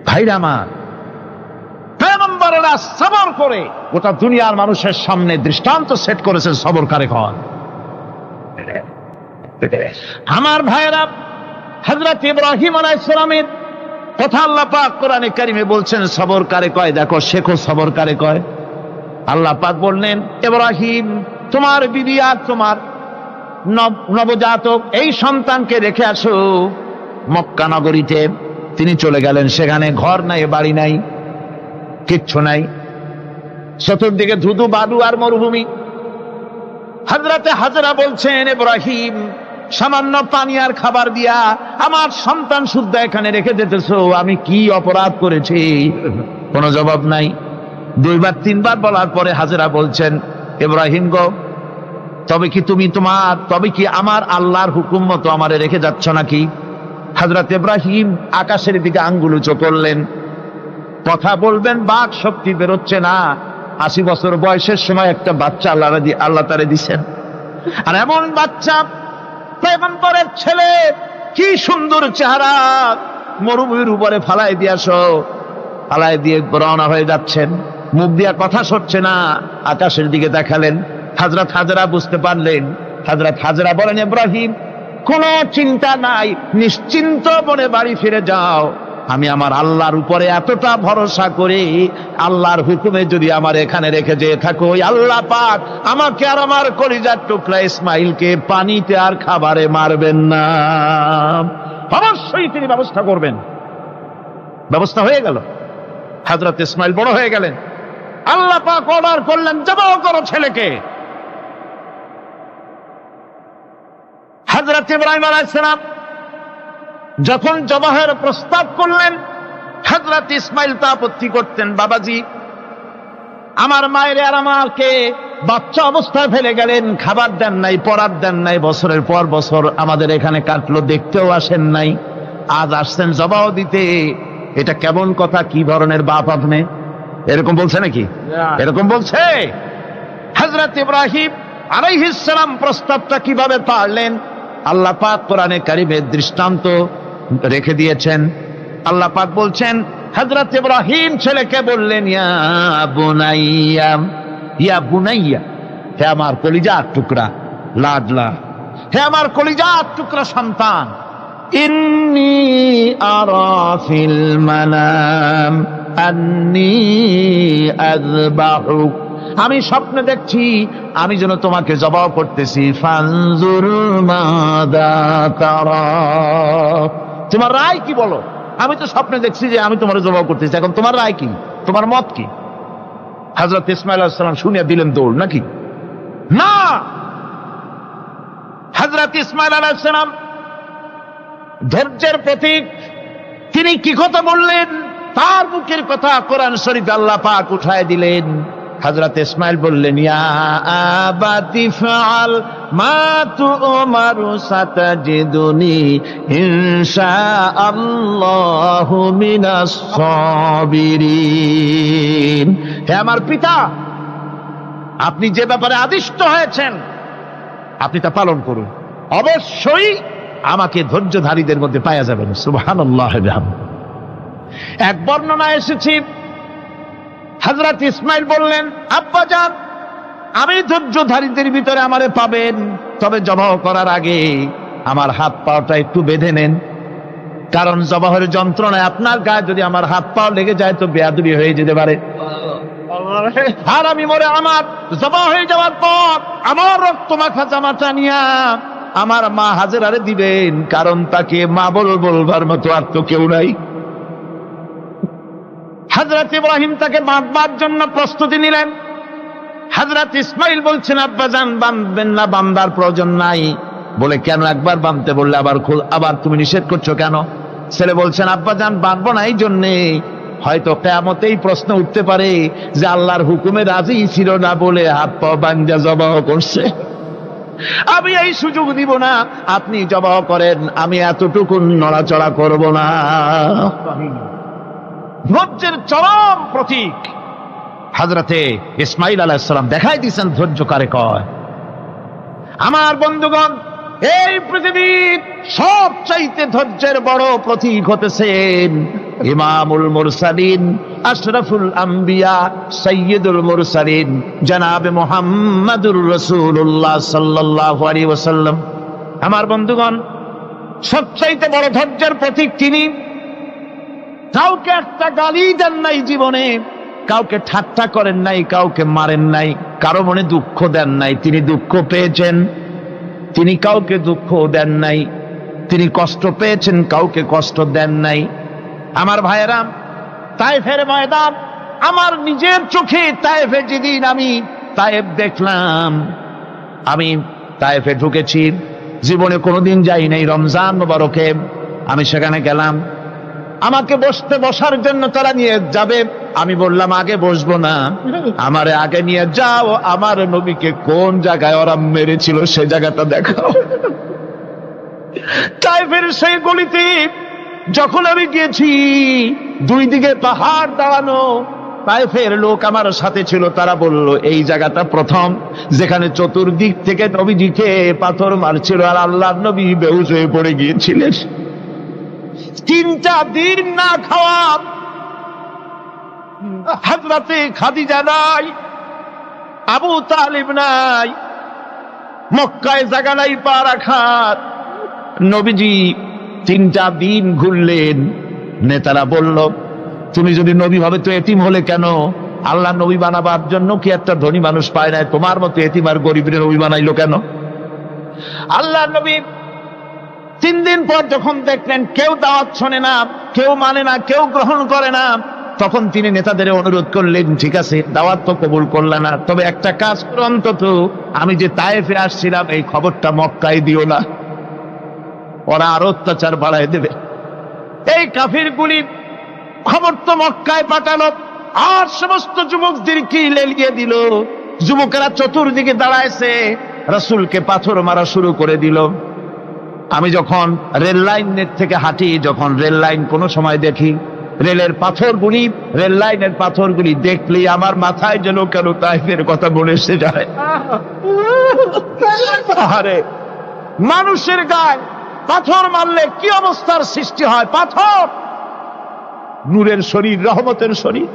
ভাইরা আমার, পয়গম্বরেরা সবর করে গোটা দুনিয়ার মানুষের সামনে দৃষ্টান্ত সেট করেছেন সবর কারে কন। আমার ভাইরা, হযরত ইব্রাহিম আলাইহিস সালামের কথা আল্লাহ পাক কোরআনে কারিমে বলছেন সবর কারে কয়। দেখো, শেখো সবর কারে কয়। আল্লাহ পাক বললেন, ইব্রাহিম তোমার বিবি আর তোমার নবজাতক এই সন্তানকে রেখে আসো মক্কা নগরীতে। তিনি চলে গেলেন, সেখানে ঘর নাই, বাড়ি নাই, কিচ্ছু নাই, চতুর্দিকে ধুধু বালু আর মরুভূমি। হযরতে হাজরা বলছেন, ইব্রাহিম সামান্য পানি আর খাবার দিয়া আমার সন্তান শুদ্ধ এখানে রেখে যেতেছো, আমি কি অপরাধ করেছি? কোনো জবাব নাই। দুইবার তিনবার বলার পরে হাজরা বলছেন, ইব্রাহিম গো, তবে কি আমার আল্লাহর হুকুম মতো আমারে রেখে যাচ্ছ নাকি? হযরত ইব্রাহিম আকাশের দিকে আঙ্গুল উঁচু করলেন। কথা বলবেন, বাক শক্তি বেরোচ্ছে না। 80 বছর বয়সের সময় একটা বাচ্চা আল্লাহ তারে দিছেন, আর এমন বাচ্চা পয়গম্বরের ছেলে, কি সুন্দর চেহারা, মরুভূমির উপরে ফালাই দিয়ে রওনা হয়ে যাচ্ছেন, মুখ দিয়া কথা সরছে না, আকাশের দিকে দেখালেন। হযরত হাজরা বুঝতে পারলেন। হযরত হাজরা বলেন, ইব্রাহিম কোনো চিন্তা নাই, নিশ্চিন্ত মনে বাড়ি ফিরে যাও। আমি আমার আল্লাহর উপরে এতটা ভরসা করি, আল্লাহর হুকুমে যদি আমার এখানে রেখে যেয়ে থাকো, আল্লাহ পাক আমাকে আর আমার কলিজার টুকরা ইসমাইলকে পানিতে আর খাবারে মারবেন না, অবশ্যই তিনি ব্যবস্থা করবেন। ব্যবস্থা হয়ে গেল। হযরত ইসমাইল বড় হয়ে গেলেন। আল্লাহ পাক অর্ডার করলেন, জবাহ করো ছেলেকে। হযরত ইব্রাহিম আলাইহিস সালাম যখন জবাহের প্রস্তাব করলেন, হযরত ইসমাইল তা আপত্তি করতেন, বাবাজি আমার মায়ের আর আমাকে বাচ্চা অবস্থায় ফেলে গেলেন, খাবার দেন নাই, পড়ার দেন নাই, বছরের পর বছর আমাদের এখানে কাটলো, দেখতেও আসেন নাই, আজ আসছেন জবাহ দিতে। এটা কেমন কথা? কি ধরনের বাপ আপনি? এরকম বলছে নাকি? এরকম বলছে। হযরত ইব্রাহিম আলাইহিস সালাম প্রস্তাবটা কিভাবে পারলেন? আল্লাহ পাক কোরআনে কারিমে দৃষ্টান্ত রেখে দিয়েছেন। আল্লাহ পাক বলছেন, হযরত ইব্রাহিম ছেলেকে বললেন, ইয়া বুনাইয়া, হে আমার কলিজার টুকরা লাডলা, হে আমার কলিজার টুকরা সন্তান, ইন্নী আরা ফিল মানাম আন্নী আযবাহুক, আমি স্বপ্নে দেখছি আমি যেন তোমাকে জবাহ করতেছি। ফানজুর মাযা তারা, তোমার রায় কি বলো? আমি তো স্বপ্নে দেখছি যে আমি তোমার জবাহ করতেছি, এখন তোমার রায় কি, তোমার মত কি? হযরত ইসমাঈল আলাইহিস সালাম শুনিয়া দিলেন দৌড়, নাকি না? হযরত ইসমাঈল আলাইহিস সালাম ধৈর্যের প্রতীক, তিনি কি কথা বললেন? তার মুখের কথা কোরআন শরীফে আল্লাহ পাক উঠায় দিলেন। হযরত ইসমাঈল বললেন, ইয়া আবাতি ফাআল মা তু'মারু সাতাজিদুনি ইনশাআল্লাহু মিনাস সাবিরিন, হে আমার পিতা, আপনি যে ব্যাপারে আদিষ্ট হয়েছেন আপনি তা পালন করুন, অবশ্যই আমাকে ধৈর্যধারীদের মধ্যে পাওয়া যাবেন। সুবহানাল্লাহ। এক বর্ণনা এসেছে, হযরত ইসমাঈল বললেন, আব্বাজান আমি ধৈর্যধারীদের ভিতরে আমারে পাবেন, তবে জবাহ করার আগে আমার হাত পাটা একটু বেঁধে নেন, কারণ জবাহের যন্ত্রণায় আপনার গায়ে যদি আমার হাত পা লেগে যায় তো বেয়াদবি হয়ে যেতে পারে। আর আমি মরে আমার জবাহ হয়ে যাওয়ার পর আমার রক্ত মাখা জামাটা নিয়া আমার মা হাজেরারে দিবেন, কারণ তাকে মা বলবার মতো আর তো কেউ নাই। হযরত ইব্রাহিম তাকে বাঁধবার জন্য প্রস্তুতি নিলেন। হযরত ইসমাঈল বলছেন, আব্বাজান বাঁধবেন না, বাঁধার প্রয়োজন নাই। বলে, কেন? একবার বাঁধতে বললে আবার তুমি নিষেধ করছো কেন? ছেলে বলছেন, আব্বাজান বাঁধবো না এই জন্যে, হয়তো কিয়ামতেই প্রশ্ন উঠতে পারে যে আল্লাহর হুকুমে রাজি ছিল না বলে হাত পা বাঁধা জবাহ করছে, আমি এই সুযোগ দিব না, আপনি জবাহ করেন, আমি এতটুকু নড়াচড়া করব না। ধৈর্যের চরম প্রতীক। হযরতে ইসমাঈল আলাইহিস সালাম দেখাই দিয়েছেন ধৈর্য কারে কয়। আমার বন্ধুগণ, এই পৃথিবীর সবচাইতে ধৈর্যের বড় প্রতীক হতেছেন ইমামুল মুরসালিন, আশরাফুল আম্বিয়া, সাইয়্যিদুল মুরসালিন জনাবে মুহাম্মাদুর রাসূলুল্লাহ সাল্লাল্লাহু আলাইহি ওয়াসাল্লাম। আমার বন্ধুগণ, সবচাইতে বড় ধৈর্যের প্রতীক তিনি। কাউকে একটা গালি দেন নাই জীবনে, কাউকে ঠাট্টা করেন নাই, কাউকে মারেন নাই, কারো মনে দুঃখ দেন নাই। তিনি দুঃখ পেয়েছেন, তিনি কাউকে দুঃখ দেন নাই। তিনি কষ্ট পেয়েছেন, কাউকে কষ্ট দেন নাই। আমার ভাইয়েরা, তায়েফের ময়দান, আমার নিজের চোখে তায়েফে যেদিন আমি তায়েফ দেখলাম, আমি তায়েফে ঢুকেছি, জীবনে কোনোদিন যাই নাই। রমজান মোবারকে আমি সেখানে গেলাম, আমাকে বসার জন্য তারা নিয়ে যাবে। আমি বললাম আগে বসবো না, আমারে আগে নিয়ে যাও, আমার নবীকে কোন জায়গায় ওরা মেরেছিল সে জায়গাটা দেখাও। তায়েফের সেই গলিতে যখন আমি গিয়েছি, দুই দিকে পাহাড় দাঁড়ানো, তায়েফের লোক আমার সাথে ছিল, তারা বলল এই জায়গাটা প্রথম যেখানে চতুর্দিক থেকে নবীজিকে পাথর মারছিল আর আল্লাহর নবী বেহুশ হয়ে পড়ে গিয়েছিলেন। 3টা দিন না খাওয়া, হযরতে খাদিজা নাই, আবু তালিব নাই, মক্কায় জায়গা নাই পা রাখার। নবীজি 3টা দিন ঘুরলেন। নেতারা বলল তুমি যদি নবী হবে তো এতিম হলে কেন? আল্লাহ নবী বানাবার জন্য কি একটা ধনী মানুষ পায় না? তোমার মতো এতিম আর গরিবের নবী বানাইলো কেন? আল্লাহ নবী 3 দিন পর যখন দেখলেন কেউ দাওয়াত শোনে না, কেউ মানে না, কেউ গ্রহণ করে না, তখন তিনি নেতাদের অনুরোধ করলেন, ঠিক আছে দাওয়াত তো কবুল করলে না, তবে একটা কাজ করো, অন্তত আমি যে তায়েফে আসছিলাম এই খবরটা মক্কায় দিও না, ওরা আরো অত্যাচার বাড়ায় দেবে। এই কাফিরগুলি খবর তো মক্কায় পাঠালো, আর সমস্ত যুবকদেরকে লেলিয়ে দিল। যুবকেরা চতুর্দিকে দাঁড়াইছে, রাসূলকে পাথর মারা শুরু করে দিল। আমি যখন রেল লাইনের থেকে হাঁটি, যখন রেল লাইন কোনো সময় দেখি, রেলের পাথরগুলি, রেল লাইনের পাথরগুলি দেখলেই আমার মাথায় যেন কেন তায়েফের কথা মনে এসে যায়। আরে মানুষের গায়ে পাথর মারলে কি অবস্থার সৃষ্টি হয়! পাথর নূরের শরীর, রহমতের শরীর,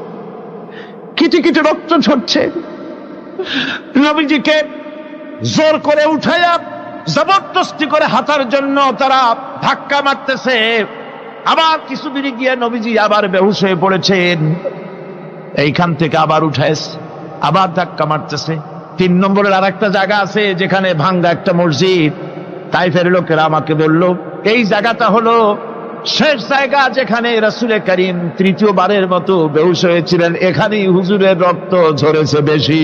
কিটি কিটি রক্ত ঝরছে। নবীজিকে জোর করে উঠাইয়া জবরদস্তি করে হাঁটার জন্য তারা ধাক্কা মারতেছে। আবার কিছুদিন গিয়ে নবীজি আবার বেহুশ হয়ে পড়েছেন, এইখান থেকে আবার উঠাইছে, আবার ধাক্কা মারতেছে। 3 নম্বরের আর একটা জায়গা আছে যেখানে ভাঙ্গা একটা মসজিদ। তায়েফের লোকেরা আমাকে বলল এই জায়গাটা হলো শেষ জায়গা যেখানে রাসূল করিম 3য়বারের মতো বেহুশ হয়েছিলেন, এখানেই হুজুরের রক্ত ঝরেছে বেশি।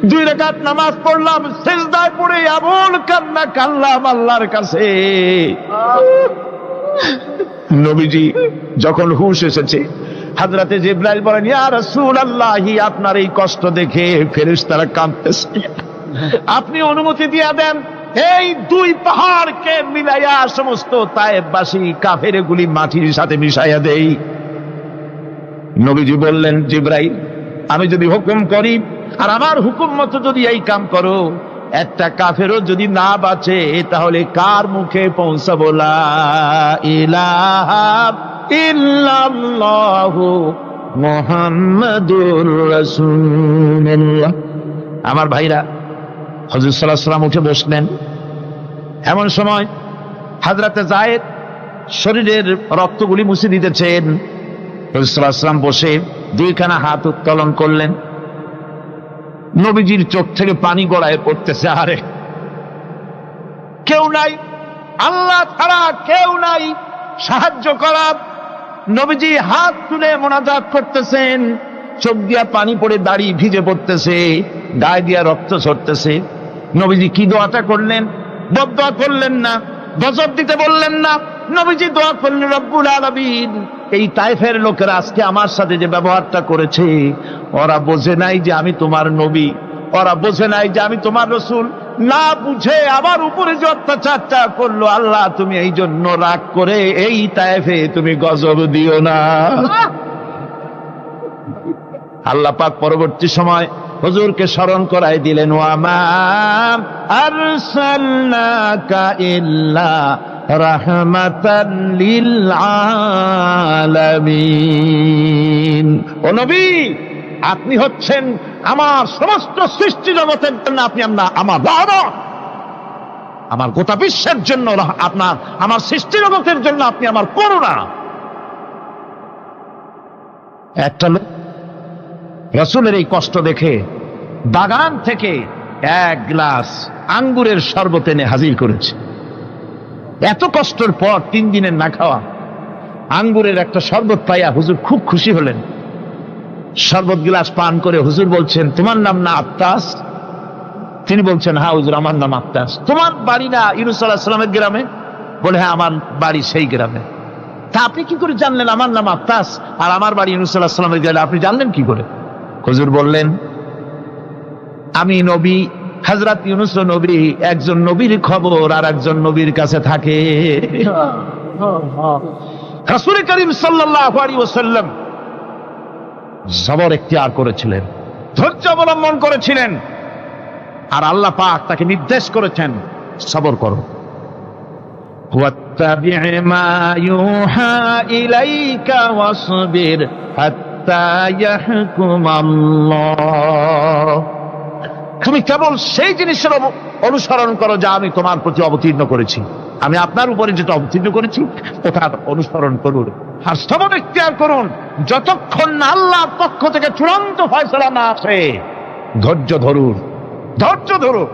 2 রাকাত নামাজ পড়লাম, সিজদায় পড়ে আবুল কান্না কানলাম আল্লাহর কাছে। নবীজি যখন হুশ এসেছে, হযরতে জিবরাইল বলেন, ইয়া রাসূলুল্লাহ, আপনার এই কষ্ট দেখে ফেরেশতারা কাঁদতেছে, আপনি অনুমতি দিয়ে দেন এই 2 পাহাড়কে মিলাইয়া সমস্ত তায়েফবাসী কাফেরগুলি মাটির সাথে মিশাইয়া দেই। নবীজি বললেন, জিবরাইল, আমি যদি হুকুম করি আর আমার হুকুম মতো যদি এই কাম করো, একটা কাফেরও যদি না বাঁচে তাহলে কার মুখে পৌঁছাবো লা ইলাহা ইল্লাল্লাহু মুহাম্মাদুর রাসূলুল্লাহ। আমার ভাইরা, হুজুর সাল্লাল্লাহু আলাইহি ওয়াসাল্লাম উঠে বসলেন। এমন সময় হযরতে যায়েদ শরীরের রক্তগুলি মুছে দিতেছেন। হুজুর সাল্লাল্লাহু আলাইহি ওয়াসাল্লাম বসে 2খানা হাত উত্তোলন করলেন। নবীজির চোখ থেকে পানি গড়ায় পড়তেছে। আরে কেউ নাই, আল্লাহ ছাড়া কেউ নাই সাহায্য করার। নবীজি হাত তুলে মোনাজাত করতেছেন, চোখ দিয়া পানি পড়ে দাড়ি ভিজে পড়তেছে, গায়ে দিয়া রক্ত ঝরতেছে। নবীজি কি দোয়াটা করলেন? বদদোয়া করলেন না, গজব দিতে বললেন না। নবীজি দোয়া করলেন, রব্বুল আলামিন, এই তায়েফের লোকেরা আজকে আমার সাথে যে ব্যবহারটা করেছে, ওরা বোঝে নাই যে আমি তোমার নবী, ওরা বোঝে নাই যে আমি তোমার রাসূল, না বুঝে আমার উপরে যে অত্যাচারটা করলো, আল্লাহ তুমি এই জন্য রাগ করে এই তায়েফে তুমি গজব দিও না। আল্লাহ পাক পরবর্তী সময় হুজুরকে স্মরণ করাই দিলেন, ওয়া মা আরসালনাকা ইল্লা রাহমাতাল লিল আলামিন। ও নবী, আপনি হচ্ছেন আমার সমস্ত সৃষ্টি জগতের জন্য, আপনি আমার রহমত, আমার গোটা বিশ্বের জন্য আপনার, আমার সৃষ্টি জগতের জন্য আপনি আমার করুণা। একটা লোক রাসূলের এই কষ্ট দেখে বাগান থেকে এক গ্লাস আঙ্গুরের শরবত এনে হাজির করেছে। এত কষ্টের পর 3 দিনের না খাওয়া আঙ্গুরের একটা শরবত পাইয়া হুজুর খুব খুশি হলেন। শরবত গ্লাস পান করে হুজুর বলছেন, তোমার নাম না আত্তাস? তিনি বলছেন, হ্যাঁ হুজুর, আমার নাম আত্তাস। তোমার বাড়ি না ইউনূস আলাইহিস সালামের গ্রামে? বলে, হ্যাঁ, আমার বাড়ি সেই গ্রামে। তা আপনি কি করে জানলেন আমার নাম আত্তাস আর আমার বাড়ি ইউনূস আলাইহিস সালামের গ্রামে? আপনি জানলেন কি করে? হুজুর বললেন, আমি নবী, হযরত ইউনূস নবী, একজন নবীর খবর আর একজন নবীর কাছে থাকে। রাসূল করিম সাল্লাল্লাহু আলাইহি ওয়াসাল্লাম সবর ইখতিয়ার করেছিলেন, ধৈর্য অবলম্বন করেছিলেন, আর আল্লাহ পাক তাকে নির্দেশ করেছেন, সবর করো। ওয়াত্তাবি' মা ইউহা ইলাইকা ওয়াসবির হাত্তা ইয়াহকুমাল্লাহ। তুমি কেবল সেই জিনিসের অনুসরণ করো যা আমি তোমার প্রতি অবতীর্ণ করেছি। আমি আপনার উপরে যেটা অবতীর্ণ করেছি ওটা অনুসরণ করুন, আর সবর ইখতিয়ার করুন যতক্ষণ না আল্লাহর পক্ষ থেকে চূড়ান্ত ফয়সালা না আসে। ধৈর্য ধরুন, ধৈর্য ধরুন।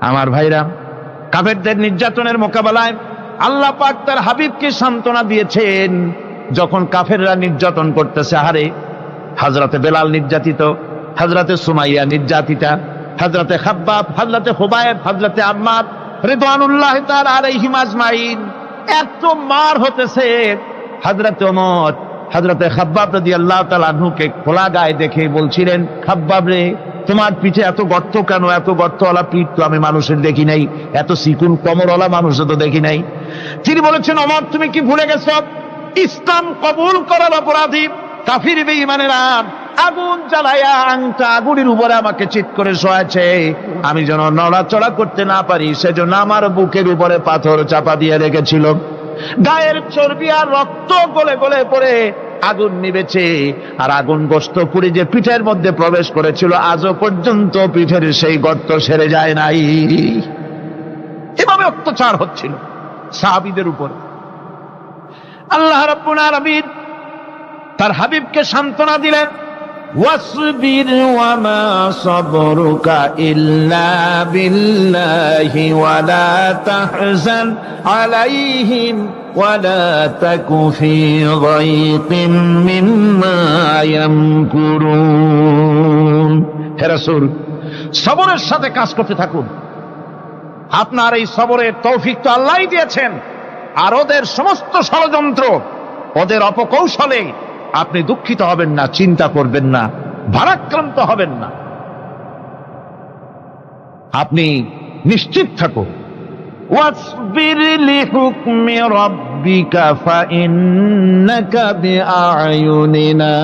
আমার ভাইরা, কাফেরদের নির্যাতনের মোকাবেলায় আল্লাহ পাক তার হাবিবকে সান্ত্বনা দিয়েছেন। যখন কাফেররা নির্যাতন করতেছে, হারে হযরতে বেলাল নির্যাতিত, হযরতে সুমাইয়া নির্যাতিতা, হযরতে খাব্বাব, হযরতে হুবায়ব, হযরতে আম্মার রিদওয়ানুল্লাহ তাআলা আলাইহিম আজমাইন, এত মার হতেছে। হযরতে ওমর হযরতে খাব্বাব রাদিয়াল্লাহু তাআলা আনহুকে খোলা গায়ে দেখে বলছিলেন, খাব্বাব রে, তোমার পিঠে এত গর্ত কেন? এত গর্তওয়ালা পিঠ তো আমি মানুষের দেখি নাই, এত চিকুন কোমরওয়ালা মানুষও তো দেখি নাই। তিনি বলেছেন, ওমর, তুমি কি ভুলে গেছো? ইসলাম কবুল করার অপরাধী কাফির বেঈমানেরা আগুন জ্বালায়া আংটা আগুনের উপরে আমাকে চিৎ করে শোয়াছে। আমি যেন নড়াচড়া করতে না পারি সেজন্য আমার বুকের উপরে পাথর চাপা দিয়ে রেখেছিল। গায়ের চর্বি আর রক্ত গলে গলে পড়ে আগুন নিবেছে, আর আগুন গোশত পুড়ে যে পিঠের মধ্যে প্রবেশ করেছিল আজও পর্যন্ত পিঠের সেই গর্ত সেরে যায় নাই। এভাবে অত্যাচার হচ্ছিল সাহাবীদের উপর। আল্লাহ রাব্বুল আলামিন তার হাবিবকে সান্ত্বনা দিলেন, ওয়াসবির ওয়া মা সাবরুকা ইল্লা বিল্লাহি ওয়া লা তাহজান আলাইহিম ওয়া লা তাকু ফি যায়কিম মিম্মা ইয়ামকুরুন। হে রাসূল, সবরের সাথে কাজ করতে থাকুন। আপনার এই সবরের তৌফিক তো আল্লাহই দিয়েছেন, আর ওদের সমস্ত ষড়যন্ত্র, ওদের অপকৌশলে আপনি দুঃখিত হবেন না, চিন্তা করবেন না, ভারাক্রান্ত হবেন না। আপনি নিশ্চিত থাকুন। ওয়াসবির লিহুকমি রাব্বিকা ফাইন্নাকা বিআয়ুনিনা।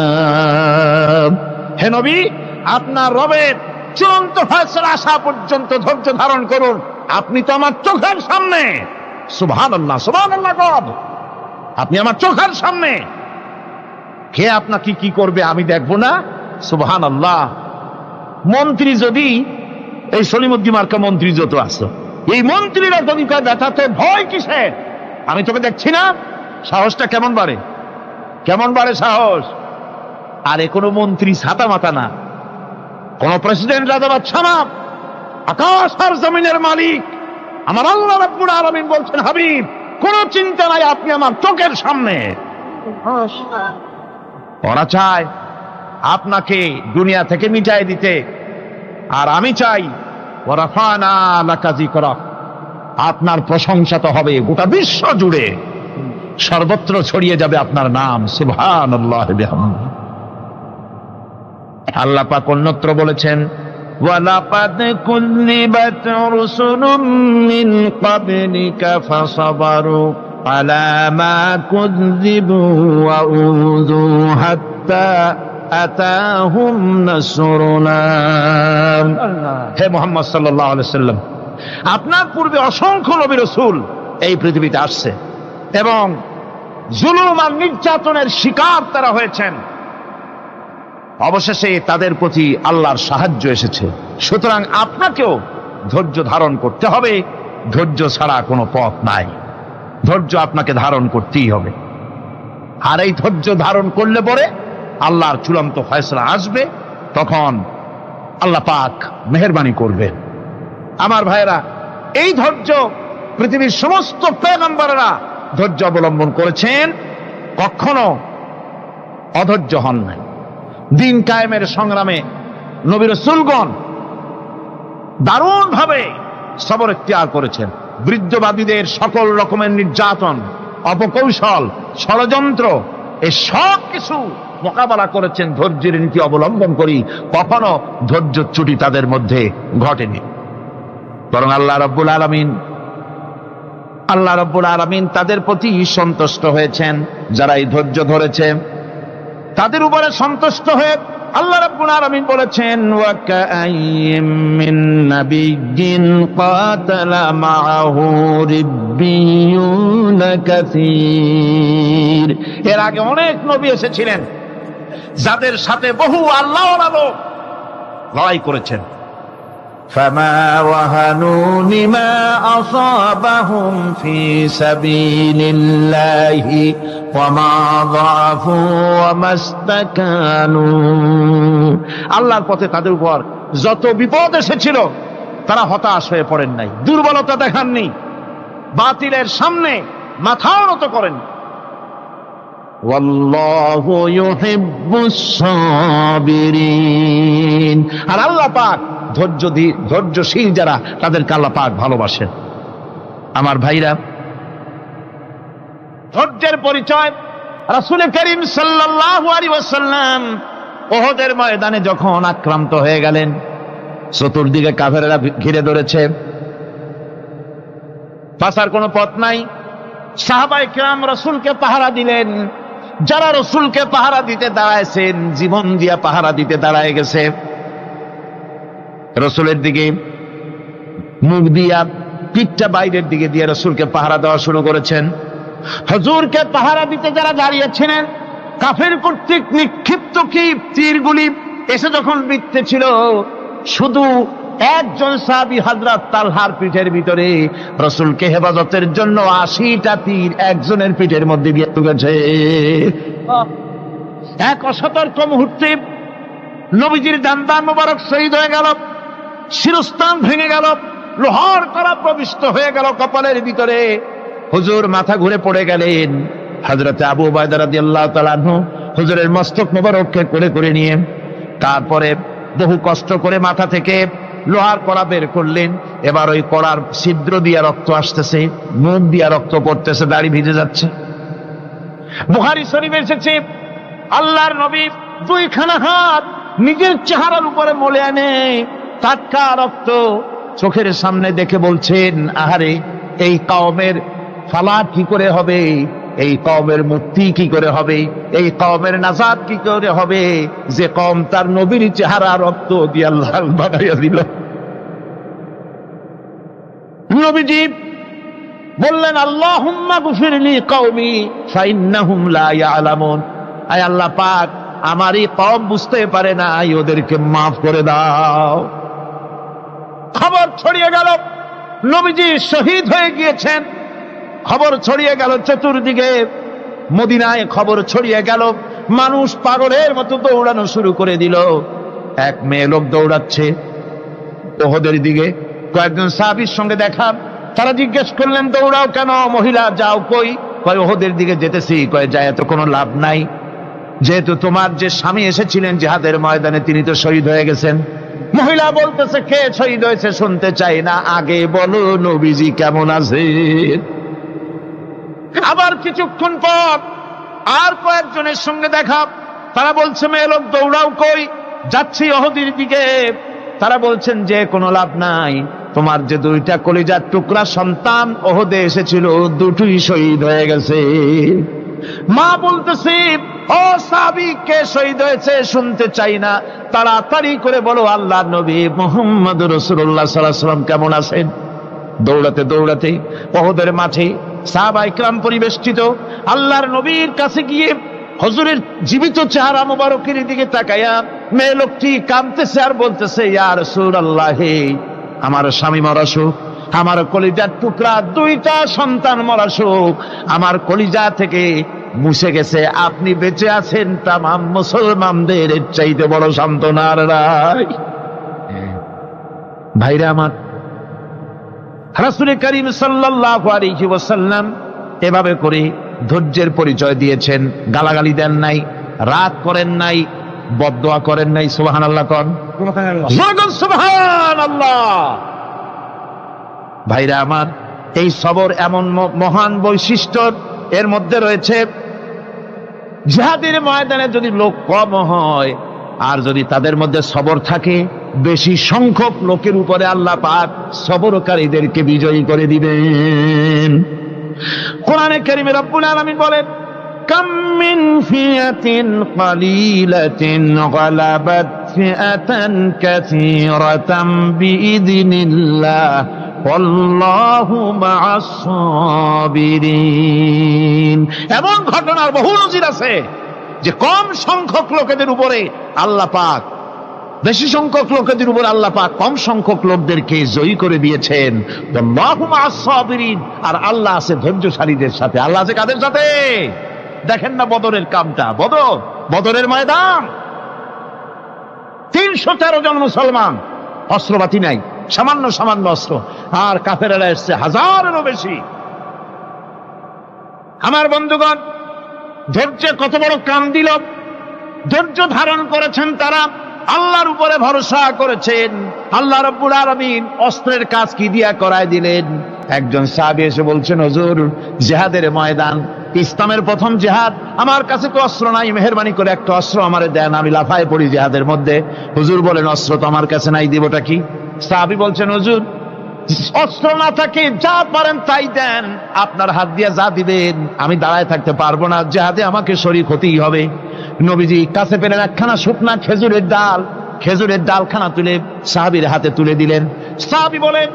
হে নবী, আপনার রবের চূড়ান্ত ফয়সালা আসা পর্যন্ত ধৈর্য ধারণ করুন। আপনি তো আমার চোখের সামনে। সুবহানাল্লাহ, সুবহানাল্লাহ। আপনি আমার চোখের সামনে। কে আপনাকে কি করবে আমি দেখবো না? সুবহানাল্লাহ। মন্ত্রী যদি, এই সলিমুদ্দিন মার্কা মন্ত্রী যত আছে, এই মন্ত্রীরা যদি ব্যথাতে ভয় কিসের? আমি তোকে দেখছি না? সাহসটা কেমন বাড়ে, কেমন বাড়ে সাহস। আরে কোনো মন্ত্রী ছাতা মাতা না, কোন প্রেসিডেন্ট রাজা বাদশা না, আকাশ আর জমিনের মালিক আমার আল্লাহ রাব্বুল আলামিন বলছেন, হাবিব কোনো চিন্তা নাই, আপনি আমার চোখের সামনে। ওরা চায় আপনাকে দুনিয়া থেকে মিটাই দিতে, আর আমি চাই ওয়ারাফানা লাকা যিকরাক, আপনার প্রশংসা তো হবে গোটা বিশ্ব জুড়ে, সর্বত্র ছড়িয়ে যাবে আপনার নাম। সুবহানাল্লাহি বিহামদিহি। আল্লাহ পাক অন্যত্র বলেছেন, ওয়ালাকাদ কুযযিবাত রুসুলুম মিন ক্বাবলিকা ফাসাবারু আলা মা কুযযিবু ওয়া উযু হাত্তা আতাহুম নাসরুনা। হে মুহাম্মদ সাল্লাল্লাহু আলাইহি ওয়াসাল্লাম, আপনার পূর্বে অসংখ্য নবী রাসূল এই পৃথিবীতে আসছে এবং জুলুম আর নির্যাতনের শিকার তারা হয়েছেন। অবশেষে তাদের প্রতি আল্লাহর সাহায্য এসেছে। সুতরাং আপনাকেও ধৈর্য ধারণ করতে হবে। ধৈর্য ছাড়া কোনো পথ নাই। ধৈর্য আপনাকে ধারণ করতেই হবে। আর এই ধৈর্য ধারণ করলে পরে আল্লাহর চূড়ান্ত ফয়সালা আসবে, তখন আল্লাহ পাক মেহেরবানি করবেন। আমার ভাইয়েরা, এই ধৈর্য পৃথিবীর সমস্ত পয়গম্বররা ধৈর্য অবলম্বন করেছেন, কখনো অধৈর্য হন নাই। দিন কায়েমের সংগ্রামে নবী রাসূলগণ দারুণ ভাবে সবর ইখতিয়ার করেছেন। বৃদ্ধবাদীদের সকল রকমের নির্যাতন, অপকৌশল, ষড়যন্ত্র, এই সব কিছু মোকাবেলা করেছেন ধৈর্যের নীতি অবলম্বন করি। কখনো ধৈর্যচ্যুতি তাদের মধ্যে ঘটেনি, বরং আল্লাহ রাব্বুল আলামিন তাদের প্রতি সন্তুষ্ট হয়েছেন। যারা এই ধৈর্য ধরেছে তাদের উপরে সন্তুষ্ট হয়ে আল্লাহ রাব্বুল আলামিন বলেছেন, ওয়া কাআইয়্যিম মিন নাবিয়্যিন কাতালা মাআহু রিব্বিয়ুন কাসীর। এর আগে অনেক নবী এসেছিলেন যাদের সাথে বহু আল্লাহওয়ালা লোক লড়াই করেছেন। ফামা ওয়াহানু লিমা আসাবাহুম ফি সাবিলিল্লাহি ওয়া মা যাআফু ওয়া মাস্তাকানু। আল্লাহর পথে তাদের উপর যত বিপদ এসেছিল তারা হতাশ হয়ে পড়েন নাই, দুর্বলতা দেখাননি, বাতিলের সামনে মাথাও নত করেন। ওয়াল্লাহু ইউহিব্বুস সাবিরিন। আর আল্লাহ পাক ধৈর্যশীল যারা, তাদেরকে আল্লাহ পাক ভালোবাসেন। আমার ভাইরা, ধৈর্যের পরিচয় রাসূল করিম সাল্লাল্লাহু আলাইহি ওয়াসাল্লাম উহুদের ময়দানে যখন আক্রান্ত হয়ে গেলেন, চতুর্দিকে কাফেররা ঘিরে ধরেছে, বাঁচার কোনো পথ নাই। সাহাবায়ে কিরাম রাসূলকে পাহারা দিলেন। যারা রাসূলকে পাহারা দিতে দাঁড়াইছেন, জীবন দিয়া পাহারা দিতে দাঁড়ায় গেছে। রাসূলের দিকে মুখ দিয়া, পিঠটা বাইরের দিকে দিয়ে রাসূলকে পাহারা দেওয়া শুরু করেছেন। হুজুরকে পাহারা দিতে যারা দাঁড়িয়েছিলেন, কাফের কর্তৃক নিক্ষিপ্ত কি তীরগুলি এসে যখন বিঁধতেছিল, শুধু একজন সাহাবী হযরত তালহার পিঠের ভিতরে রাসূলকে হেফাজতের জন্য 80টা তীর একজনের পিঠের মধ্যে দিয়ে ঢুকেছে। এক অসতর্ক মুহূর্তে নবীজির দান্দান মোবারক শহীদ হয়ে গেল, শিরস্থান ভেঙে গেল, লোহার কড়া প্রবিষ্ট হয়ে গেল কপালের ভিতরে। হুজুর মাথা ঘুরে পড়ে গেলেন। হযরত আবু উবাইদা রাদিয়াল্লাহু তাআলা আনহু হুজুরের মস্তক মোবারককে কোলে করে নিয়ে তারপরে বহু কষ্ট করে মাথা থেকে লোহার কড়া বের করলেন। এবার ওই কড়ার ছিদ্র দিয়ে রক্ত আসতেছে, মুখ দিয়ে রক্ত পড়তেছে, দাড়ি ভিজে যাচ্ছে। বুখারী শরীফে এসেছে, আল্লাহর নবী দুইখানা হাত নিজের চেহারার উপরে মলে আনে টাটকা রক্ত চোখের সামনে দেখে বলছেন, আহারে, এই কওমের ফালাত কি করে হবে, এই কওমের মুক্তি কি করে হবে, এই কওমের নাজাত কি করে হবে, যে কওম তার নবীর চেহারা রক্ত দিয়ে লাল বানাইয়া দিল। নবীজি বললেন, আল্লাহুম্মা গফিরলি কওমি ফাইন্নাহুম লা ইয়ালামুন। আয় আল্লাহ পাক, আমার এই কওম বুঝতে পারে না, ওদেরকে মাফ করে দাও। খবর ছড়িয়ে গেল নবীজি শহীদ হয়ে গিয়েছেন। খবর ছড়িয়ে গেল চতুর্দিকে, মদিনায় খবর ছড়িয়ে গেল। মানুষ পাগলের মতো দৌড়ানো শুরু করে দিল। এক মেয়ে লোক দৌড়াচ্ছে উহুদের দিকে। কয়েকজন সাহাবীর সঙ্গে দেখা, তারা জিজ্ঞেস করলেন, দৌড়াও কেন মহিলা, যাও কই? কয় উহুদের দিকে যেতেছি। কয় যায় তো কোনো লাভ নাই, যেহেতু তোমার যে স্বামী এসেছিলেন জিহাদের ময়দানে তিনি তো শহীদ হয়ে গেছেন। মহিলা বলতেছে, কে শহীদ হয়েছে শুনতে চাই না, আগে বলো নবীজি কেমন আছে। আবার কিছুক্ষণ পর আর কয়েকজনের সঙ্গে দেখা, তারা বলছে, মেয়ে লোক দৌড়াও কই? যাচ্ছি উহুদের দিকে। তারা বলছেন যে কোনো লাভ নাই, তোমার যে দুইটা কলিজার টুকরা সন্তান উহুদে এসেছিল দুটোই শহীদ হয়ে গেছে। মা বলতেছে, ও সাহাবী, কে শহীদ হয়েছে শুনতে চাই না, তাড়াতাড়ি করে বলো আল্লাহর নবী মুহাম্মদ রাসূলুল্লাহ সাল্লাল্লাহু আলাইহি ওয়াসাল্লাম কেমন আছেন। দৌড়াতে দৌড়াতে উহুদের মাঠে সাহাবায়ে কেরাম পরিবেষ্টিত, আল্লাহর নবীর কাছে গিয়ে হুজুরের জীবিত চেহারা মুবারকের দিকে তাকায়া মেয়ে লোকটি কাঁদতেছে আর বলতেছে, ইয়া রাসূলুল্লাহ, আমার স্বামী মরা শোক, আমার কলিজার টুকরা দুইটা সন্তান মরা শোক আমার কলিজা থেকে মুছে গেছে, আপনি বেঁচে আছেন, তামাম মুসলমানদের এর চাইতে বড় সান্ত্বনা আর নাই। ভাইরা আমার, রাসূল করিম সাল্লাল্লাহু আলাইহি ওয়াসাল্লাম এভাবে করে ধৈর্যের পরিচয় দিয়েছেন। গালাগালি দেন নাই, রাগ করেন নাই, বদদোয়া করেন নাই। সুবহানাল্লাহ কোন, সুবহানাল্লাহ। ভাইরা আমার, এই সবর এমন মহান বৈশিষ্ট্য, এর মধ্যে রয়েছে জিহাদের ময়দানে যদি লোক কম হয় আর যদি তাদের মধ্যে সবর থাকে, বেশি সংখ্যক লোকের উপরে আল্লাহ পাক সবরকারীদেরকে বিজয়ী করে দিবেন। কোরআনে কারীমে রব্বুল আলামিন বলেন, কাম মিন ফিয়াতিন কালিলাতিন গালাবাত ফিআতান কাসীরাতাম বিইذনিল্লাহ ওয়াল্লাহু মা'আস সাবিরিন। এমন ঘটনার বহু নজির আছে যে কম সংখ্যক লোকেদের উপরে আল্লাহ পাক, বেশি সংখ্যক লোকেদের উপর আল্লাহ পাক কম সংখ্যক লোকদেরকে জয়ী করে দিয়েছেন। আল্লাহু মা'আস সাবিরিন, আর আল্লাহ আছে ধৈর্যশালীদের সাথে। আল্লাহ আছে কাদের সাথে? দেখেন না বদরের কামটা, বদরের ময়দান, 313 জন মুসলমান, অস্ত্রপাতি নাই, সামান্য সামান্য অস্ত্র, আর কাফেরেরা এসছে হাজারেরও বেশি। আমার বন্ধুগণ, ধৈর্যে কত বড় কাম দিল, ধৈর্য ধারণ করেছেন তারা, আল্লাহর উপরে ভরসা করেছেন। আল্লাহ রাব্বুল আলামিন অস্ত্রের কাজ কি দিয়া করায় দিলেন। একজন সাহাবী এসে বলছেন, হুজুর, জিহাদের ময়দান, ইসলামের প্রথম জিহাদ, আমার কাছে তো অস্ত্র নাই, মেহেরবানি করে একটা অস্ত্র আমারে দেন, আমি লাফায় পড়ি জিহাদের মধ্যে। হুজুর বলেন, অস্ত্র তো আমার কাছে নাই, দিবটা কি? সাহাবী বলছেন, হুজুর, অস্ত্র না থাকে যা পারেন তাই দেন, আপনার হাত দিয়ে যা দিবেন আমি দাঁড়ায় থাকতে পারবো না, জিহাদে আমাকে শরীক হতেই হবে। নবীজি কাছে পেলেন একখানা শুকনা খেজুরের ডালখানা তুলে সাহাবীর হাতে তুলে দিলেন। সাহাবী বলেন,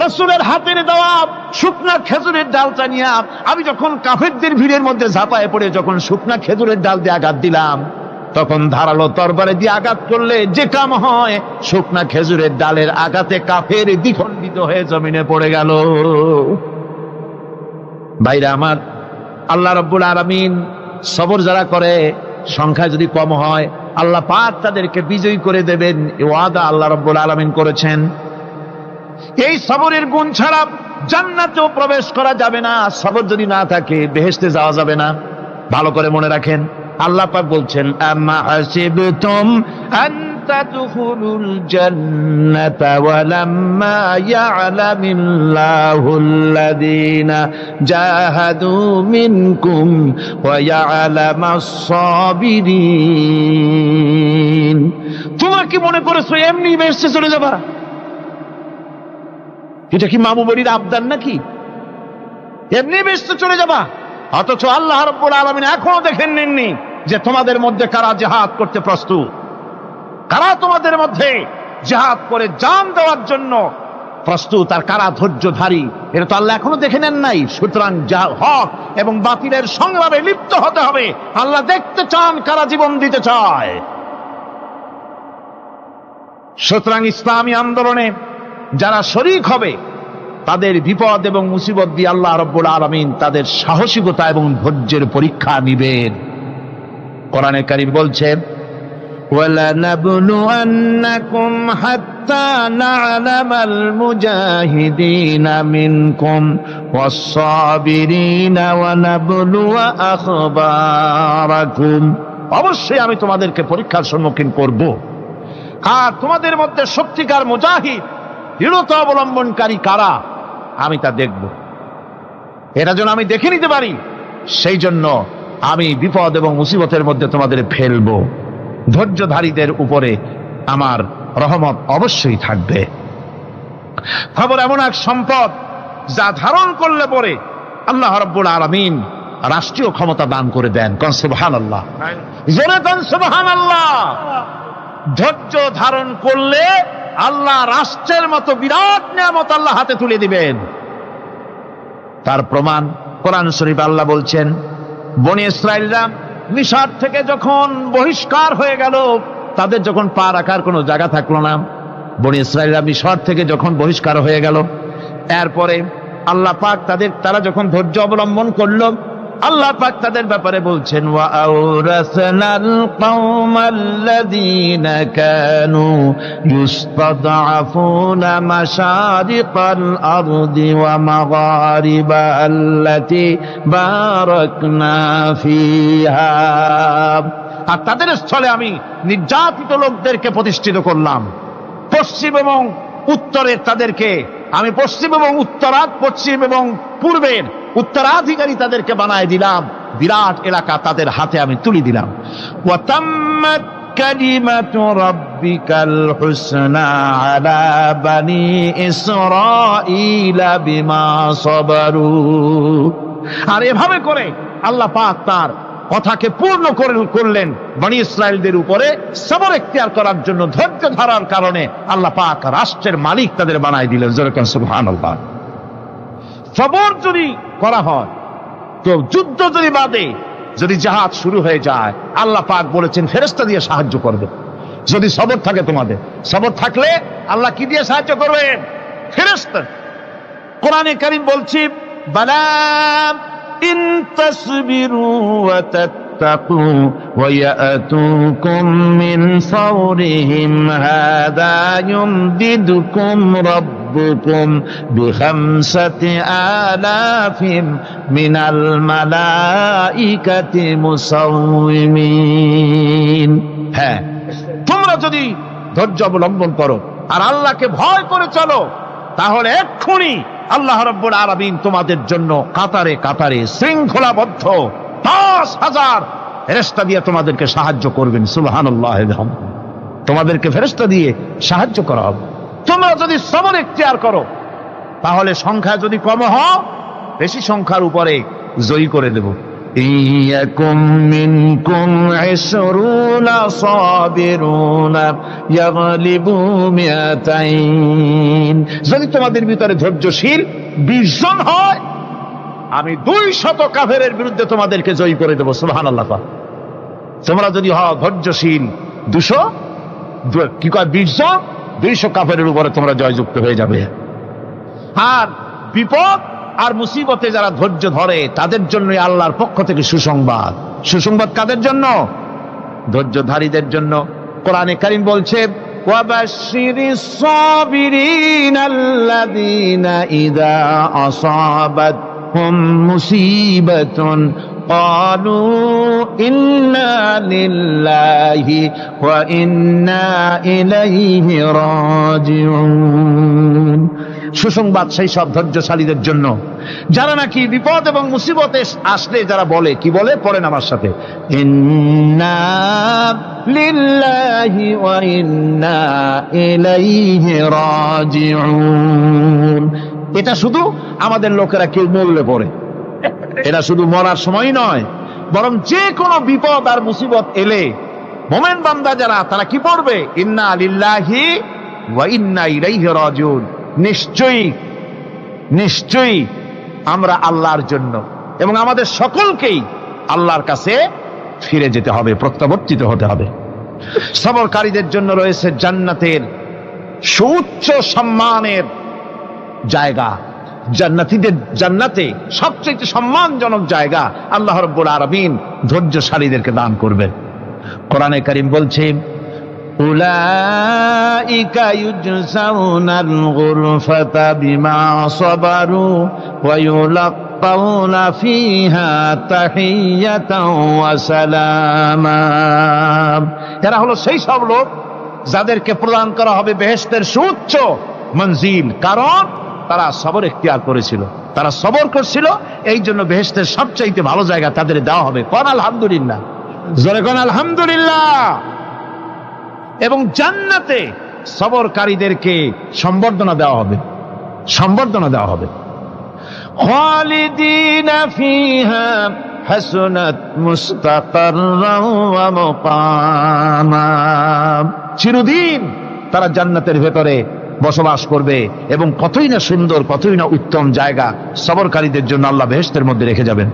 রাসূলের হাতের দেওয়া শুকনা খেজুরের ডালটা নিয়ে আমি যখন কাফেরদের ভিড়ের মধ্যে ঝাঁপায় পড়ে যখন শুকনা খেজুরের ডাল দিয়ে আঘাত দিলাম, তখন ধারালো তরবারি দিয়ে আঘাত করলে যে কাম হয়, শুকনা খেজুরের ডালের আঘাতে কাফের দ্বিখণ্ডিত হয়ে জমিনে পড়ে গেল। ভাইরা আমার, আল্লাহ রাব্বুল আলামিন সবর যারা করে, সংখ্যায় যদি কম হয়, আল্লাহ পাক তাদেরকে বিজয়ী করে দেবেন, এই ওয়াদা আল্লাহ রাব্বুল আলামিন করেছেন। এই সবরের গুণ ছাড়া জান্নাতেও প্রবেশ করা যাবে না। সবর যদি না থাকে বেহেশতে যাওয়া যাবে না। ভালো করে মনে রাখেন, আল্লাহ পাক বলছেন, আম্মা হাসিবতুম আন তাদখুলুল জান্নাতা ওয়ালাম্মা ইয়া'লামিল্লাহুল্লাযীনা জাহাদু মিনকুম ওয়া ইয়া'লামাস সাবিরিন। তোমরা কি মনে করেছো এমনি বেহেশতে চলে যাবা? এটা কি মামু বাড়ির আবদার নাকি? এমনি বেহেশতে চলে যাবা? অথচ আল্লাহ রাব্বুল আলামিন এখনো দেখেন নেননি যে তোমাদের মধ্যে কারা জিহাদ করতে প্রস্তুত, কারা তোমাদের মধ্যে জিহাদ করে জান দেওয়ার জন্য প্রস্তুত, আর কারা ধৈর্যধারী, এটা তো আল্লাহ এখনো দেখে নেন নাই। সুতরাং হক এবং বাতিলের সংগ্রামে লিপ্ত হতে হবে। আল্লাহ দেখতে চান কারা জীবন দিতে চায়। সুতরাং ইসলামী আন্দোলনে যারা শরীক হবে, তাদের বিপদ এবং মুসিবত দিয়ে আল্লাহ রাব্বুল আলামিন তাদের সাহসিকতা এবং ধৈর্যের পরীক্ষা নিবেন। কোরআনে কারীম বলছেন, ওয়ালানাবলুয়ান্নাকুম হাত্তা না'লামাল মুজাহিদিনা মিনকুম ওয়াস-সাবিরিনা ওয়া নাবলুয়া আখবারাকুম। অবশ্যই আমি তোমাদেরকে পরীক্ষার সম্মুখীন করব, আর তোমাদের মধ্যে সত্যিকার মুজাহিদ, দৃঢ়তা অবলম্বনকারী কারা, আমি তা দেখব। এটা যেন আমি দেখে নিতে পারি, সেই জন্য আমি বিপদ এবং মুসিবতের মধ্যে তোমাদের ফেলবো। ধৈর্যধারীদের উপরে আমার রহমত অবশ্যই থাকবে। খবর এমন এক সম্পদ যা ধারণ করলে পরে আল্লাহ রাব্বুল আলামিন রাষ্ট্রীয় ক্ষমতা দান করে দেন। কোন সুবহানাল্লাহ, জোরে কোন সুবহানাল্লাহ। ধৈর্য ধারণ করলে আল্লাহ রাষ্ট্রের মতো বিরাট নিয়ামত আল্লাহ হাতে তুলে দিবেন। তার প্রমাণ কোরআন শরীফ আল্লাহ বলছেন, বনি ইসরাইলরা মিশর থেকে যখন বহিষ্কার হয়ে গেল, তাদের যখন পা রাখার কোনো জায়গা থাকলো না, বনি ইসরাইলরা মিশর থেকে যখন বহিষ্কার হয়ে গেল, এরপরে আল্লাহ পাক তারা যখন ধৈর্য অবলম্বন করলো, আল্লাহ পাক তাদের ব্যাপারে বলছেন, ওয়া আওরাসনাল কওমাল্লাযীনা কানু ইউসতাদআফুনা মাশারিকাল আরদি ওয়া মাগারিবা আল্লাতী বারাকনা ফিহা। আর তাদের স্থলে আমি নির্যাতিত লোকদেরকে প্রতিষ্ঠিত করলাম। পশ্চিম এবং উত্তরের তাদেরকে আমি পশ্চিম এবং পশ্চিম এবং পূর্বের উত্তরাধিকারী তাদেরকে বানায় দিলাম। বিরাট এলাকা তাদের হাতে আমি তুলে দিলাম। ওয়া তাম্মাত কালিমাতু রাব্বিকাল হুসনা আলা বানি ইসরাঈলা বিমা সাবারু। আর এভাবে করে আল্লাহ পাক তার কথাকে পূর্ণ করলেন বনি ইসরাইলদের উপরে সবর এখতিয়ার করার জন্য। ধৈর্য ধরার কারণে আল্লাহ পাক রাষ্ট্রের মালিক তাদের বানায় দিলেন। যেরকম সুবহানাল্লাহ। সবর যদি করা হয়, তো যুদ্ধ যদি বাদে, যদি জাহাজ শুরু হয়ে যায়, আল্লাহ পাক বলেছেন ফেরেশতা দিয়ে সাহায্য করবে। যদি সবর থাকে, তোমাদের সবর থাকলে আল্লাহ কি দিয়ে সাহায্য করবেন? ফেরেশতা। কোরআনে কারীম বলছি, বালা ইন তাসবিরু ওয়া তাত্তাকু ওয়া ইয়াতুকুম মিন ফাওরিহিম হাদা ইউমদিদুকুম রাব্বুকুম বিখামসাতি আলাফিন মিনাল মালাইকাতি মুসাউমিন। হ্যাঁ, তোমরা যদি ধৈর্য অবলম্বন করো আর আল্লাহকে ভয় করে চলো, তাহলে এক্ষুনি আল্লাহ রাব্বুল আলামিন তোমাদের জন্য কাতারে কাতারে শৃঙ্খলাবদ্ধ 10,000 ফেরেশতা দিয়ে তোমাদেরকে সাহায্য করবেন। সুবহানাল্লাহ। তোমাদেরকে ফেরেশতা দিয়ে সাহায্য করা হবে। তোমরা যদি সবর এখতিয়ার করো, তাহলে সংখ্যা যদি কম হয়, বেশি সংখ্যার উপরে জয়ী করে দেব। ইয়াকুম মিনকুম 20 সাবিরুনা ইয়াগলিবু মিয়াতাইন। যদি তোমাদের ভিতরে ধৈর্যশীল 20 জন হয়, আমি 200 কাফেরের বিরুদ্ধে তোমাদেরকে জয়ী করে দেব। সুবহানাল্লাহ। তোমরা যদি হও ধৈর্যশীল 200, কি কয় 20 জন, 200 কাফেরের উপরে তোমরা জয়যুক্ত হয়ে যাবে। আর বিপদ আর মুসিবতে যারা ধৈর্য ধরে, তাদের জন্যই আল্লাহর পক্ষ থেকে সুসংবাদ। সুসংবাদ কাদের জন্য? ধৈর্যধারীদের জন্য। কোরআনে কারীম বলছে, ওয়াবাশশিরিস সাবিরিনাল্লাযীনা ইযা আসাবাতহুম মুসিবাতুন ক্বালু ইন্না লিল্লাহি ওয়া ইন্না ইলাইহি রাজিউন। সুসংবাদ সেই সব ধৈর্যশালীদের জন্য যারা নাকি বিপদ এবং মুসিবতে আসলে যারা বলে, কি বলে? পড়েন আমার সাথে, ইন্না লিল্লাহি ওয়া ইন্না ইলাইহি রাজিউন। এটা শুধু আমাদের লোকেরা কেউ মরলে পড়ে, এটা শুধু মরার সময় নয়, বরং যে কোনো বিপদ আর মুসিবত এলে মোমেন বান্দা যারা, তারা কি পড়বে? ইন্না লিল্লাহি ওয়া ইন্না ইলাইহি রাজিউন। নিশ্চয়ই নিশ্চয়ই আমরা আল্লাহর জন্য এবং আমাদের সকলকেই আল্লাহর কাছে ফিরে যেতে হবে, প্রত্যাবর্তিত হতে হবে। সবরকারীদের জন্য রয়েছে জান্নাতের সুউচ্চ সম্মানের জায়গা। জান্নাতে সবচেয়ে সম্মানজনক জায়গা আল্লাহ রাব্বুল আলামিন ধৈর্যশালীদেরকে দান করবেন। কোরআনে কারীম বলছে, উলাইকা ইউজসাউনাল গুরফাতা বিমা সাবারু ওয়া ইউলাক্কাউনা ফিহা তাহিয়াতাও ওয়া সালামা। এরা হলো সেই সব লোক যাদেরকে প্রদান করা হবে বেহেশতের সুউচ্চ মঞ্জিল, কারণ তারা সবর এখতিয়ার করেছিল, তারা সবর করছিল, এই জন্য বেহেশতের সবচাইতে ভালো জায়গা তাদের দেওয়া হবে। কোন আলহামদুলিল্লাহ, জোরে কোন আলহামদুলিল্লাহ। এবং জান্নাতে সবরকারীদেরকে সম্বর্ধনা দেওয়া হবে, সম্বর্ধনা দেওয়া হবে। খালিদিনা ফিহা হাসুনাত মুস্তাকাররাও ওয়া মুকামা। চিরদিন তারা জান্নাতের ভেতরে বসবাস করবে এবং কতই না সুন্দর, কতই না উত্তম জায়গা সবরকারীদের জন্য আল্লাহ বেহেশতের মধ্যে রেখে যাবেন।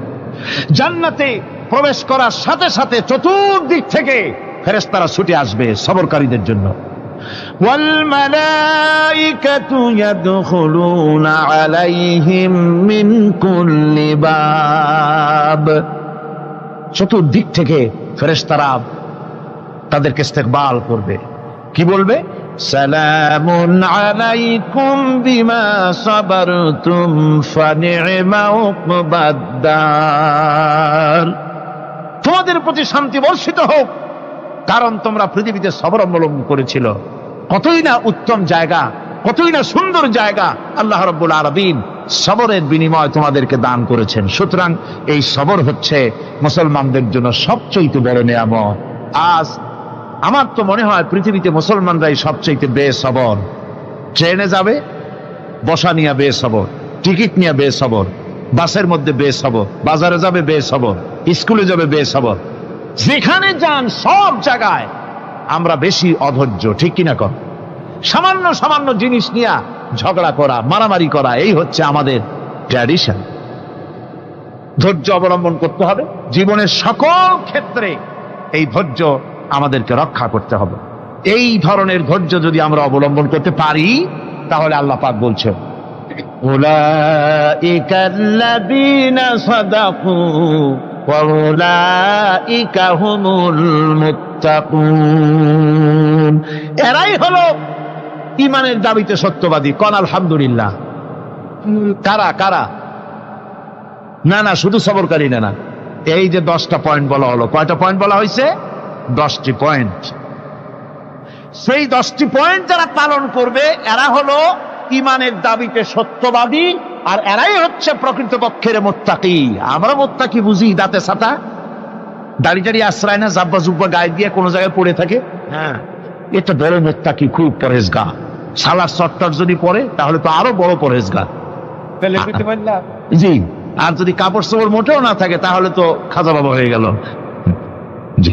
জান্নাতে প্রবেশ করার সাথে সাথে চতুর্দিক থেকে ফেরেশতারা ছুটে আসবে সবরকারীদের জন্য। ওয়াল মালাইকাতু ইয়াদখুলুনা আলাইহিম মিন কুল্লি বাব। চতুর্দিক থেকে ফেরেশতারা তাদেরকে ইস্তেকবাল করবে, কি বলবে? সালামুন আলাইকুম বিমা সাবারতুম ফানি'মা উকবাদ-দার। তোমাদের প্রতি শান্তি বর্ষিত হোক, কারণ তোমরা পৃথিবীতে সবর অবলম্বন করেছিল। কতই না উত্তম জায়গা, কতই না সুন্দর জায়গা আল্লাহ রাব্বুল আলামিন সবরের বিনিময় তোমাদেরকে দান করেছেন। সুতরাং এই সবর হচ্ছে মুসলমানদের জন্য সবচেয়ে বড় নিয়ামত। আজ আমার তো মনে হয় পৃথিবীতে মুসলমানরাই সবচেয়ে বেসবর। ট্রেনে যাবে বসা নিয়ে বেসবর, টিকিট নিয়ে বেসবর, বাসের মধ্যে বেসবর, বাজারে যাবে বেসবর, স্কুলে যাবে বেসবর, যেখানে যান সব জায়গায় আমরা বেশি অধৈর্য, ঠিক কিনা কর? সামান্য সামান্য জিনিস নিয়ে ঝগড়া করা, মারামারি করা, এই হচ্ছে আমাদের ট্র্যাডিশন। ধৈর্য অবলম্বন করতে হবে জীবনের সকল ক্ষেত্রে। এই ধৈর্য আমাদেরকে রক্ষা করতে হবে। এই ধরনের ধৈর্য যদি আমরা অবলম্বন করতে পারি, তাহলে আল্লাহ পাক বলছেন উলাইকাল্লাযীনা সাদাকু ওয়া উলাইকা হুমুল মুত্তাকুন। এরাই হলো ঈমানের দাবিতে সত্যবাদী। কোন আলহামদুলিল্লাহ। কারা কারা? না না, শুধু সবরকারী না। এই যে 10টা পয়েন্ট বলা হলো, কয়টা পয়েন্ট বলা হয়েছে? 10টি পয়েন্ট। সেই 10টি পয়েন্ট যারা পালন করবে এরা হলো ঈমানের দাবিতে সত্যবাদী, আর এরাই হচ্ছে প্রকৃতপক্ষের মুত্তাকি। আমরা মুত্তাকি বুঝি দাঁতে ছাতা, দাড়ি টাড়ি আশ্রয় না, জাব্বা জুব্বা গায়ে দিয়ে কোনো জায়গায় পড়ে থাকে। হ্যাঁ, এটা বড় মুত্তাকি, খুব পরহেজগার। সালার চট্টর যদি পরে তাহলে তো আরো বড় পরহেজগার। জি, আর যদি কাপড় চোপড় মোটেও না থাকে তাহলে তো খাজা বাবা হয়ে গেল। জি,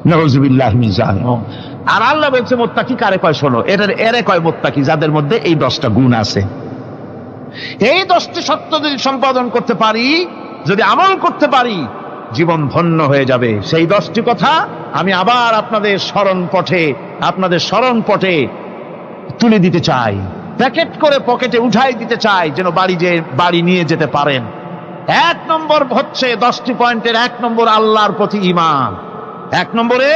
নাউযুবিল্লাহ মিন যালিক। আর আল্লাহ বলছে মুত্তাকি কারে কয়? শোনো, এরে কয় মুত্তাকি যাদের মধ্যে এই 10টা গুণ আছে। এই 10টি সত্য যদি সম্পাদন করতে পারি, যদি আমল করতে পারি, জীবন ধন্য হয়ে যাবে। সেই 10টি কথা আমি আবার আপনাদের স্মরণ পটে তুলে দিতে চাই, প্যাকেট করে পকেটে উঠাই দিতে চাই, যেন বাড়ি নিয়ে যেতে পারেন। 1 নম্বর হচ্ছে 10টি পয়েন্টের 1 নম্বর আল্লাহর প্রতি ঈমান। 1 নম্বরে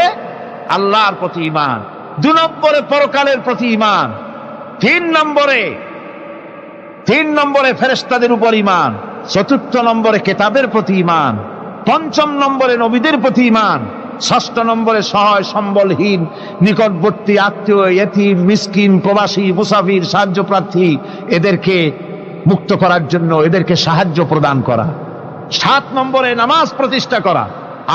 আল্লাহর প্রতি ঈমান, 2 নম্বরে পরকালের প্রতি ঈমান, 3 নম্বরে ফেরেশতাদের উপর ঈমান, 4র্থ নম্বরে কিতাবের প্রতি ঈমান, 5ম নম্বরে নবীদের প্রতি ঈমান, 6ষ্ঠ নম্বরে সহায় সম্বলহীন নিকটবর্তী আত্মীয়, ইয়েতিম, মিসকিন, প্রবাসী, মুসাফির, সাহায্য প্রার্থী, এদেরকে মুক্ত করার জন্য এদেরকে সাহায্য প্রদান করা, 7 নম্বরে নামাজ প্রতিষ্ঠা করা,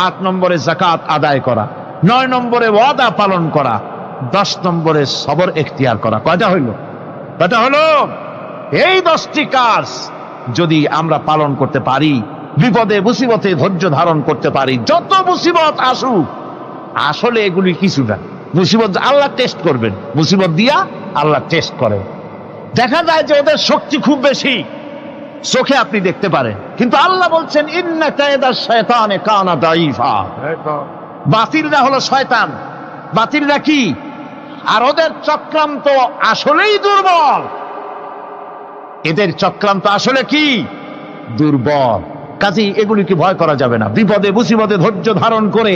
8 নম্বরে যাকাত আদায় করা, 9 নম্বরে ওয়াদা পালন করা, 10 নম্বরে সবর এখতিয়ার করা। কয়টা হলো? এই 10টি কাজ যদি আমরা পালন করতে পারি, বিপদে মুসিবতে ধৈর্য ধারণ করতে পারি, যত মুসিবত আসুক, আসলে এগুলি কিছু না। মুসিবত আল্লাহ টেস্ট করবেন, মুসিবত দিয়া আল্লাহ টেস্ট করেন। দেখা যায় যে ওদের শক্তি খুব বেশি, চোখে আপনি দেখতে পারেন, কিন্তু আল্লাহ বলছেন ইন্না কায়দা শায়তানে কানা দাঈফা। বাতিলরা হলো শয়তান। বাতিলরা কি? আর ওদের চক্রান্ত আসলেই দুর্বল। এদের চক্রান্ত আসলে কি? দুর্বল। কাজেই এগুলিকে ভয় করা যাবে না। বিপদে মুসিবতে ধৈর্য ধারণ করে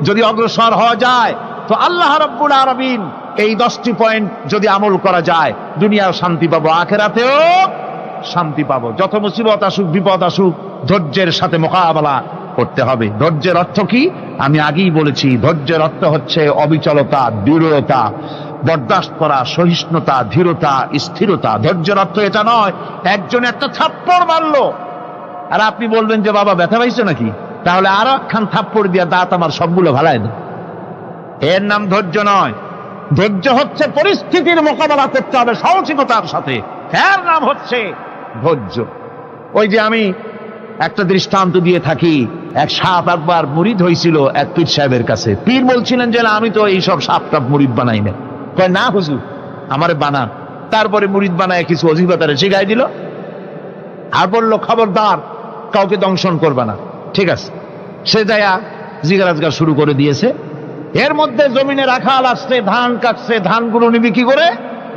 যদি অগ্রসর হওয়া যায়, তো আল্লাহ রাব্বুল আলামিন এই 10টি পয়েন্ট যদি আমল করা যায়, দুনিয়াও শান্তি পাবো, আখিরাতেও শান্তি পাবো। যত মুসিবত আসুক, বিপদ আসুক, ধৈর্যের সাথে মোকাবেলা করতে হবে। ধৈর্যের অর্থ কি? আমি আগেই বলেছি, ধৈর্যের অর্থ হচ্ছে অবিচলতা, দৃঢ়তা, বরদাস্ত করা, সহিষ্ণুতা, ধীরতা, স্থিরতা। ধৈর্যের অর্থ এটা নয় একজন একটা থাপ্পড় মারলো আর আপনি বলবেন যে বাবা ব্যথা পাইছো নাকি, তাহলে আরো একখান থাপ্পড় দিয়া দাঁত আমার সবগুলো ভালায় না। এর নাম ধৈর্য নয়। ধৈর্য হচ্ছে পরিস্থিতির মোকাবেলা করতে হবে সাহসিকতার সাথে, এর নাম হচ্ছে ধৈর্য। ওই যে আমি একটা দৃষ্টান্ত দিয়ে থাকি। এক সাপ একবার মুরিদ হয়েছিল এক পীর সাহেবের কাছে। পীর বলছিলেন যে আমি তো এইসব সাপ টাপ মুরিদ বানাই না। কয় না হুজুর, আমারে বানান। তারপরে মুরিদ বানায় কিছু অজিফা শিখাই দিল, আর বললো খবরদার কাউকে দংশন করবে না। ঠিক আছে, সে যায়া জিজ্ঞাসা শুরু করে দিয়েছে। এর মধ্যে জমিনে রাখাল আসছে, ধান কাটছে, ধানগুলো নিবি কি করে,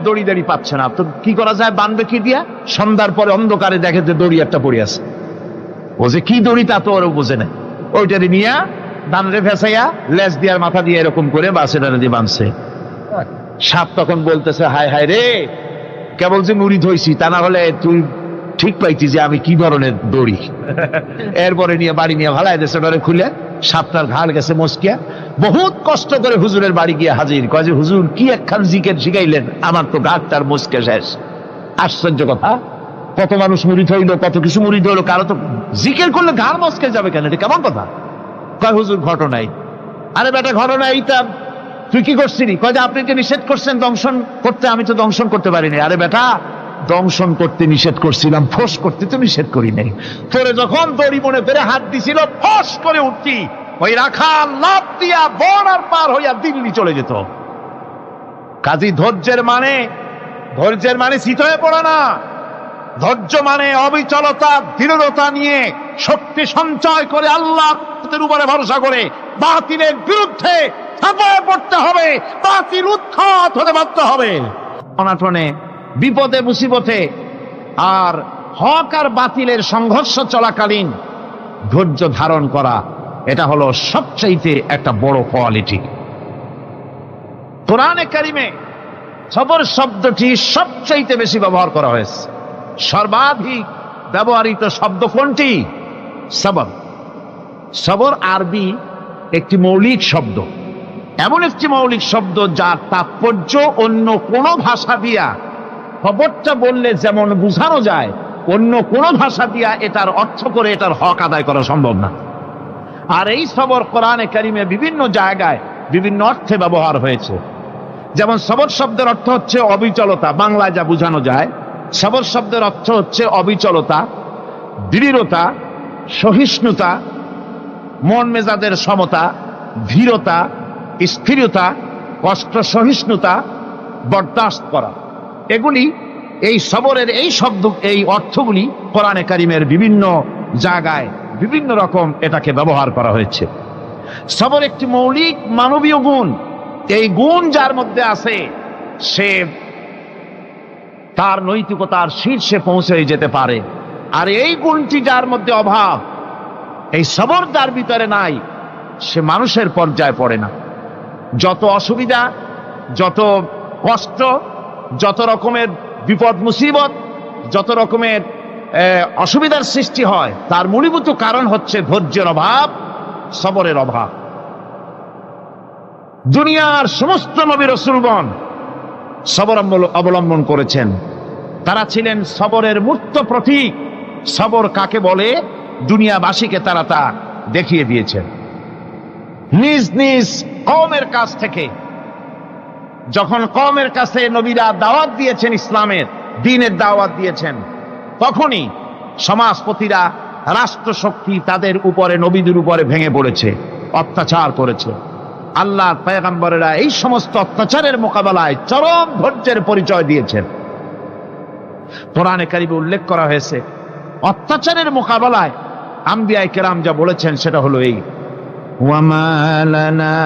দড়ি দাড়ি পাচ্ছে না, তো কি করা যায়, বানবে কি দিয়া? সন্ধ্যার পরে অন্ধকারে দেখে যে দড়ি একটা পড়ে আছে। ও যে কি দড়ি তা তো ওরা বোঝে না, ওইটারে নিয়ে ধানরে ফেসাইয়া লেজ দিয়ার মাথা দিয়ে এরকম করে বাসেটারে দিয়ে বাঁধছে। সাপ তখন বলতেছে, হায় হায় রে, কেবল যে মুরিদ হইছি তা না হলে তুই ঠিক পাইছি যে আমি কি ধরনের দড়ি। এরপরে নিয়ে বাড়ি নিয়ে ভালাই দেশে ডরে খুলে সাপটার ঘাড় গেছে মস্কিয়া। বহুত কষ্ট করে হুজুরের বাড়ি গিয়ে হাজির, কয় যে হুজুর কি একখান জিকের শিখাইলেন, আমার তো ঘাটটার মস্কে শেষ। আশ্চর্য কথা, কত মানুষ মুরিদ হইলো, কত কিছু মুরিদ হইলো, কারো তো জিকের করলে ঘাড় মস্কে যাবে কেন, এটা কেমন কথা? কয় হুজুর ঘটনাই। আরে বেটা ঘটনা এইটা, তুই কি করছিলি? কয় যে আপনি যে নিষেধ করছেন দংশন করতে, আমি তো দংশন করতে পারিনি। আরে বেটা, দংশন করতে নিষেধ করছিলাম, ফোঁস করতে তো নিষেধ করি নাই। তোরে যখন দড়ি মনে করে হাত দিছিল, ফোঁস করে উঠতি, ওই রাখাল লাফ দিয়া বন আর পার হইয়া দিল্লি চলে যেত। কাজী ধৈর্যের মানে শীত হয়ে পড়ে না। ধৈর্য মানে অবিচলতা, দৃঢ়তা নিয়ে শক্তি সঞ্চয় করে আল্লাহর উপরে ভরসা করে বাতিলের বিরুদ্ধে ঝাঁপিয়ে পড়তে হবে, বাতিল উৎখাত হতে বাধ্য হবে। অনাটনে, বিপদে, মুসিবতে আর হক আর বাতিলের সংঘর্ষ চলাকালীন ধৈর্য ধারণ করা, এটা হলো সবচাইতে একটা বড় কোয়ালিটি। কোরআনে কারিমে সবর শব্দটি সবচাইতে বেশি ব্যবহার করা হয়েছে। সর্বাধিক ব্যবহৃত শব্দ কোনটি? সবর। সবর আরবি একটি মৌলিক শব্দ, এমন একটি মৌলিক শব্দ যার তাৎপর্য অন্য কোনো ভাষা দিয়া খবরটা বললে যেমন বোঝানো যায়, অন্য কোনো ভাষা দিয়া এটার অর্থ করে এটার হক আদায় করা সম্ভব না। আর এই সবর কোরআনে কারিমে বিভিন্ন জায়গায় বিভিন্ন অর্থে ব্যবহার হয়েছে। যেমন সবর শব্দের অর্থ হচ্ছে অবিচলতা, বাংলায় যা বোঝানো যায়। সবর শব্দের অর্থ হচ্ছে অবিচলতা, দৃঢ়তা, সহিষ্ণুতা, মন মেজাজের সমতা, ধীরতা, স্থিরতা, কষ্ট সহিষ্ণুতা, বরদাস্ত করা। এগুলি এই সবরের এই শব্দ, এই অর্থগুলি কোরআনে কারিমের বিভিন্ন জায়গায় বিভিন্ন রকম এটাকে ব্যবহার করা হয়েছে। সবর একটি মৌলিক মানবীয় গুণ। এই গুণ যার মধ্যে আছে, সে তার নৈতিকতার শীর্ষে পৌঁছে যেতে পারে। আর এই গুণটি যার মধ্যে অভাব, এই সবর যার ভিতরে নাই, সে মানুষের পর্যায়ে পড়ে না। যত অসুবিধা, যত কষ্ট, যত রকমের বিপদ মুসিবত, যত রকমের অসুবিধার সৃষ্টি হয়, তার মূলীভূত কারণ হচ্ছে ধৈর্যের অভাব, সবরের অভাব। দুনিয়ার সমস্ত নবী রাসূলগণ সবর অবলম্বন করেছেন। তারা ছিলেন সবরের মূর্ত প্রতীক। সবর কাকে বলে দুনিয়াবাসীকে তারা তা দেখিয়ে দিয়েছেন। নিজ নিজ কওমের কাছ থেকে যখন কওমের কাছে নবীরা দাওয়াত দিয়েছেন, ইসলামের দ্বীনের দাওয়াত দিয়েছেন, তখনই সমাজপতিরা, রাষ্ট্রশক্তি তাদের উপরে, নবীদের উপরে ভেঙে পড়েছে, অত্যাচার করেছে। আল্লাহর পয়গম্বরেরা এই সমস্ত অত্যাচারের মোকাবেলায় চরম ধৈর্যের পরিচয় দিয়েছেন। কোরআনে কারিমে উল্লেখ করা হয়েছে, অত্যাচারের মোকাবেলায় আম্বিয়ায়ে কেরাম যা বলেছেন সেটা হলো এই, ওয়ামা লানা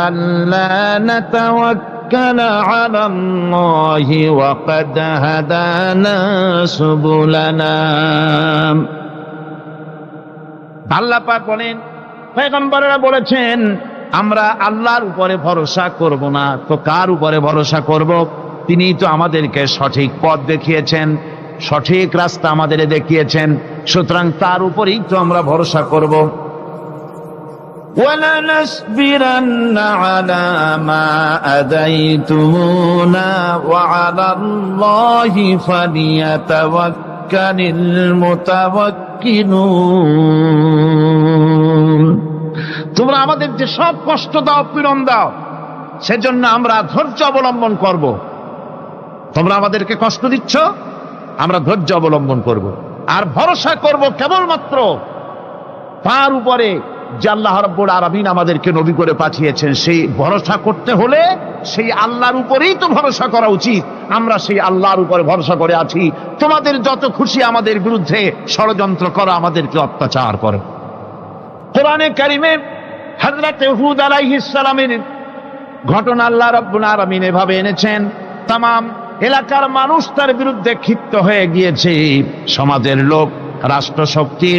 আল্লা নাতাওয়াক্কালা আলাল্লাহি ওয়া ক্বাদ হাদানা সুবুলানা। আল্লাহ পাক বলেন, পয়গম্বরেরা বলেছেন আমরা আল্লাহর উপরে ভরসা করব না, তো কার উপরে ভরসা করব? তিনি তো আমাদেরকে সঠিক পথ দেখিয়েছেন, সঠিক রাস্তা আমাদের দেখিয়েছেন, সুতরাং তার উপরেই তো আমরা ভরসা করব। ওয়ালানাসবিরান্না আলা মা আদাইতুমুনা ওয়া আলাল্লাহি ফালিয়াতাওয়াক্কালিল মুতাওয়াক্কিলুন। তোমরা আমাদের যে সব কষ্ট দাও, পীড়ন দাও, সেজন্য আমরা ধৈর্য অবলম্বন করব। তোমরা আমাদেরকে কষ্ট দিচ্ছ, আমরা ধৈর্য অবলম্বন করব আর ভরসা করব কেবলমাত্র তার উপরে যে আল্লাহ রাব্বুল আলামিন আমাদেরকে নবী করে পাঠিয়েছেন, সেই ভরসা করতে হলে সেই আল্লাহর উপরেই তো ভরসা করা উচিত। আমরা সেই আল্লাহর উপরে ভরসা করে আছি। তোমাদের যত খুশি আমাদের বিরুদ্ধে ষড়যন্ত্র করো, আমাদেরকে অত্যাচার করো। কোরআনে কারিমে হযরত হুদ আলাইহিস সালামের ঘটনা আল্লাহ রাব্বুল আলামিন এভাবে এনেছেন, তামাম এলাকার মানুষ তার বিরুদ্ধে ক্ষিপ্ত হয়ে গিয়েছে। সমাজের লোক, রাষ্ট্রশক্তি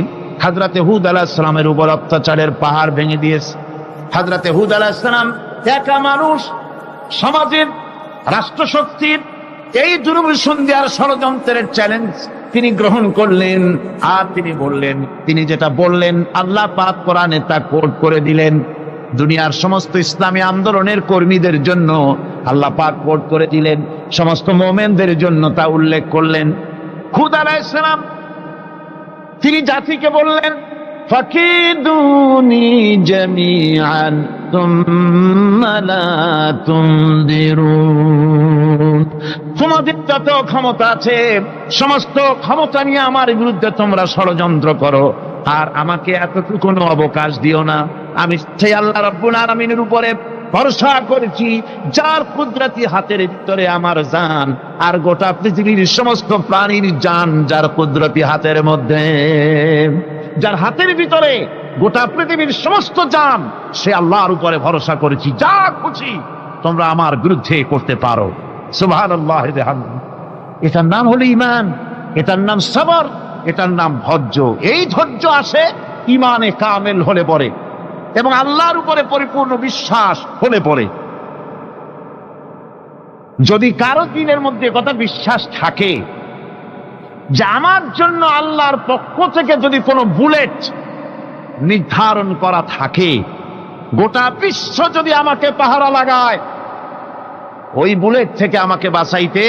হযরত হুদ আলাইহিস সালামের উপর অত্যাচারের পাহাড় ভেঙে দিয়েছে। হযরত হুদ আলাইহিস সালাম একা মানুষ, সমাজের রাষ্ট্রশক্তির এই দুর্বিসন্ধির ষড়যন্ত্রের চ্যালেঞ্জ তিনি গ্রহণ করলেন। আর তিনি বললেন, তিনি যেটা বললেন আল্লাহ পাক কোরআনে তা কোট করে দিলেন। দুনিয়ার সমস্ত ইসলামী আন্দোলনের কর্মীদের জন্য আল্লাহ পাক কোট করে দিলেন, সমস্ত মুমিনদের জন্য তা উল্লেখ করলেন। হুদ আলাইহিস সালাম তিনি জাতিকে বললেন, ফাকিদুনি জামিআন তুম্মা লা তুনদিরুন। তোমাদের যত ক্ষমতা আছে সমস্ত ক্ষমতা নিয়ে আমার বিরুদ্ধে তোমরা ষড়যন্ত্র করো, আর আমাকে এতটুকু অবকাশ দিও না। আমি সেই আল্লাহ রাব্বুল আলামিনের উপরে ভরসা করেছি, যার কুদরতি হাতের ভিতরে আমার জান, আর গোটা পৃথিবীর সমস্ত প্রাণীর জান যার কুদরতি হাতের মধ্যে। যার হাতের ভিতরে গোটা পৃথিবীর সমস্ত জান, সে আল্লাহর উপরে ভরসা করেছি, যা খুশি তোমরা আমার বিরুদ্ধে করতে পারো। সুবহানাল্লাহ। এটার নাম হলো ঈমান, এটার নাম সবর, এটার নাম ধৈর্য। এই ধৈর্য আসে ঈমানে কামেল হলে পরে এবং আল্লাহর উপরে পরিপূর্ণ বিশ্বাস হলে পরে। যদি কারো দিনের মধ্যে কথা বিশ্বাস থাকে যে আমার জন্য আল্লাহর পক্ষ থেকে যদি কোনো বুলেট নির্ধারণ করা থাকে, গোটা বিশ্ব যদি আমাকে পাহারা লাগায়, ওই বুলেট থেকে আমাকে বাঁচাইতে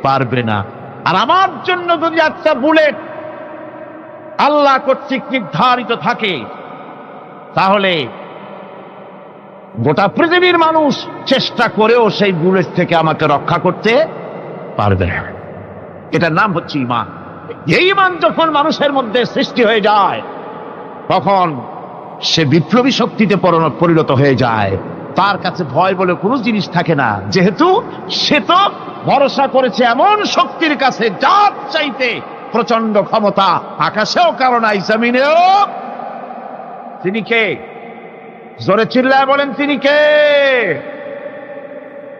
পারবে না। আর আমার জন্য যদি একটা বুলেট আল্লাহ কর্তৃক নির্ধারিত থাকে, তাহলে গোটা পৃথিবীর মানুষ চেষ্টা করেও সেই বুলেট থেকে আমাকে রক্ষা করতে পারবে না। এটার নাম হচ্ছে ঈমান। এই ঈমান যখন মানুষের মধ্যে সৃষ্টি হয়ে যায়, তখন সে বিপ্লবী শক্তিতে পরিণত হয়ে যায়। তার কাছে ভয় বলে কোনো জিনিস থাকে না, যেহেতু সে তো ভরসা করেছে এমন শক্তির কাছে যার চাইতে প্রচন্ড ক্ষমতা আকাশেও কারো নাই, জমিনেও। তিনি কে? জোরে চিল্লায় বলেন, তিনি কে?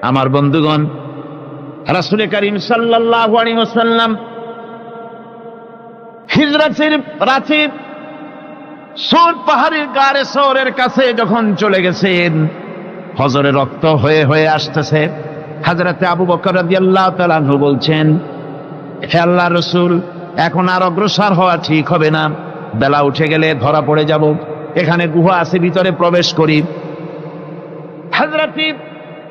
আমার বন্ধুগণ, রাসূল করিম সাল্লাল্লাহু আলাইহি ওয়াসাল্লাম হিজরতের রাতে সূর পাহাড়ের গাড়ে সওরের কাছে যখন চলে গেছেন, ফজরের রক্ত হয়ে হয়ে আসতেছে। হযরত আবু বকর রাদিয়াল্লাহু তাআলা আনহু বলছেন, হে আল্লাহর রাসূল, এখন আর অগ্রসর হওয়া ঠিক হবে না, বেলা উঠে গেলে ধরা পড়ে যাব। এখানে গুহা আছে, ভিতরে প্রবেশ করি। হযরত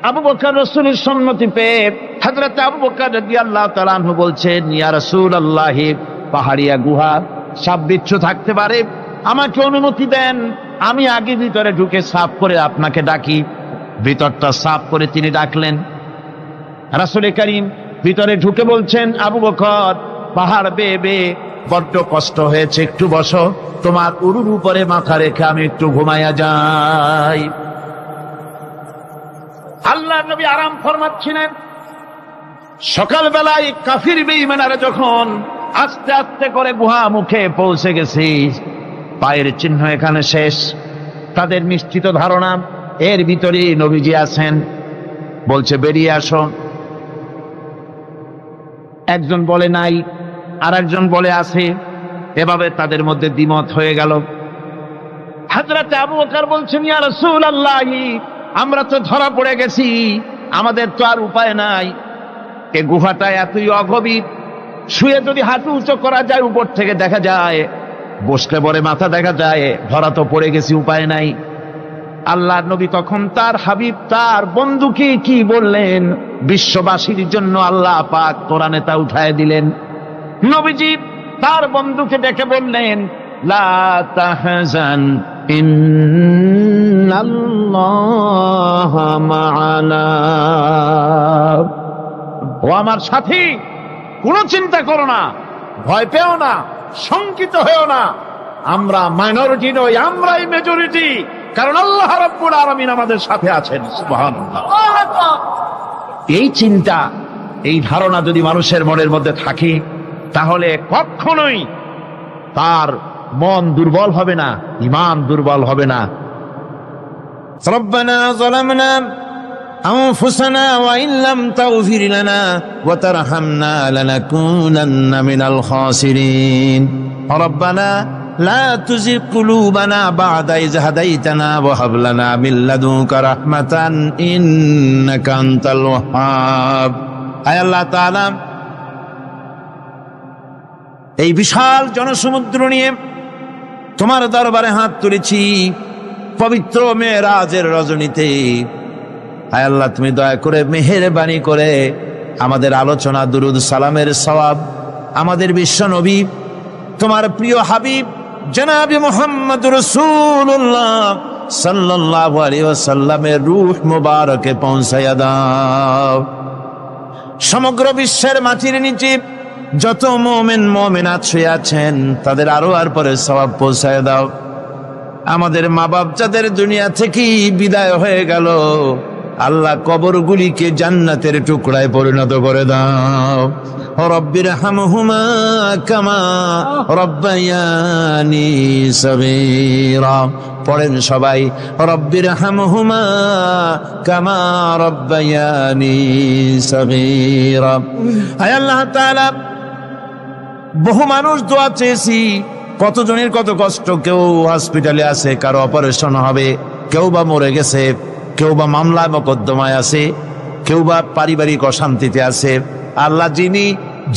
আবু বকর রাসূলের সম্মতি পেয়ে হযরত আবু বকর রাদিয়াল্লাহু তাআলা আনহু বলছেন, ইয়া রাসূলুল্লাহ, পাহাড়িয়া গুহা, সাপ বিচ্ছু থাকতে পারে, আমাকে অনুমতি দেন, আমি আগে ভিতরে ঢুকে সাফ করে আপনাকে ডাকি। ভিতরটা সাফ করে তিনি ডাকলেন। রাসূল করিম ভিতরে ঢুকে বলছেন, আবু বকর, পাহাড় বেয়ে বেয়ে বড্ড কষ্ট হয়েছে, একটু বসো, তোমার উরুর উপরে মাথা রেখে আমি একটু ঘুমাইয়া যাই। আল্লাহর নবী আরাম ফরমাচ্ছিলেন। সকালবেলায় কাফির বেঈমানরা যখন আস্তে আস্তে করে গুহা মুখে পৌঁছে গেছে, পায়ের চিহ্ন এখানে শেষ, তাদের নিশ্চিত ধারণা এর ভিতরে নবীজি আছেন। বলছে, বেরিয়ে আসো। একজন বলে নাই, আর একজন বলে আছে। এভাবে তাদের মধ্যে দ্বিমত হয়ে গেল। হযরত আবু বকর বলছেন, ইয়া রাসূলুল্লাহ, আমরা তো ধরা পড়ে গেছি, আমাদের তো আর উপায় নাই। এই গুহাটা এতই অগভীর, শুয়ে যদি হাঁটু উঁচু করা যায় উপর থেকে দেখা যায়, বসলে পরে মাথা দেখা যায়, ধরা তো পড়ে গেছি, উপায় নাই। আল্লাহর নবী তখন তার হাবিব, তার বন্ধুকে কি বললেন? বিশ্ববাসীর জন্য আল্লাহ পাক কোরআনে তা উঠায় দিলেন। নবীজি তার বন্ধুকে ডেকে বললেন, লা তাহজান ইন্নাল্লাহা মা'ানা। ও আমার সাথী, কোনো চিন্তা করো না, ভয় পেও না, শঙ্কিত হয়েও না, আমরা মাইনরিটি নই, আমরাই মেজরিটি, কারণ আল্লাহ রাব্বুল আলামিন আমাদের সাথে আছেন। সুবহানাল্লাহ। এই চিন্তা, এই ধারণা যদি মানুষের মনের মধ্যে থাকে, তাহলে কখনোই তার মন দুর্বল হবে না, ঈমান দুর্বল হবে না। ربنا ظلمنا أنفسنا وإن لم تغفر لنا وترحمنا لنكونن من الخاسرين ربنا لا تزغ قلوبنا بعد إذ هديتنا وهب لنا من لدنك رحمة إنك أنت الوهاب। আয় আল্লাহ তাআলা, এই বিশাল জনসমুদ্র নিয়ে তোমার দরবারে হাত তুলেছি পবিত্র মেরাজের রজনীতে। আয় আল্লাহ, তুমি দয়া করে মেহেরবানি করে আমাদের আলোচনা, দুরুদ সালামের সওয়াব আমাদের বিশ্ব নবী, তোমার প্রিয় হাবিব জনাবে মুহাম্মদ রাসূলুল্লাহ সাল্লাল্লাহু আলাইহি ওয়াসাল্লামের রূহ মুবারকে পৌঁছায়া দাও। সমগ্র বিশ্বের মাটির নিচে যত মুমিন মুমিনাত শুয়ে আছেন, তাদের আরো আর পরে সওয়াব পৌঁছায় দাও। আমাদের মা বাপ যাদের দুনিয়া থেকে বিদায় হয়ে গেল, আল্লাহ কবরগুলিকে জান্নাতের টুকরায় পরিণত করে দাও। রব্বির হামহুমা কামা রব্বায়ানি সগীরা। পড়েন সবাই, রব্বির হামহুমা কামা রব্বায়ানি সগীরা। আয় আল্লাহ তাআলা, বহু মানুষ দোয়া চেয়েছি, কতজনের কত কষ্ট, কেউ হসপিটালে আছে, কারো অপারেশন হবে, কেউ বা মরে গেছে, কেউ বা মামলা মোকদ্দমায় আছে, কেউ বা পারিবারিক অশান্তিতে আছে। আল্লাহ, যিনি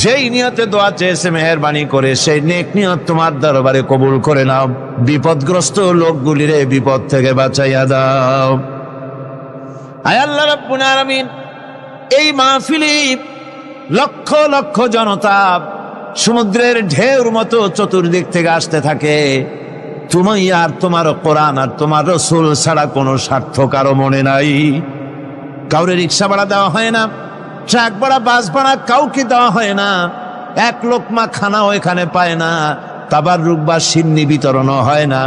যেই নিয়তে দোয়া চেয়েছে মেহেরবানি করে সেই নেক নিয়ত তোমার দরবারে কবুল করে নাও। বিপদগ্রস্ত লোকগুলিরে বিপদ থেকে বাঁচাইয়া দাও। আয় আল্লাহ রাব্বুল আলামিন, এই মাহফিলে লক্ষ লক্ষ জনতা সমুদ্রের ঢেউর মতো চতুর্দিক থেকে আসতে থাকে। তুমি আর তোমার কোরআন আর তোমার রাসূল ছাড়া কোনো স্বার্থ কারো মনে নাই। কাউরে রিক্সা ভাড়া দেওয়া হয় না, ট্রাক ভাড়া, বাস ভাড়া কাউকে দেওয়া হয় না, এক লোকমা খানাও এখানে পায় না, তাবাররুক বা সিন্নি বিতরণও হয় না।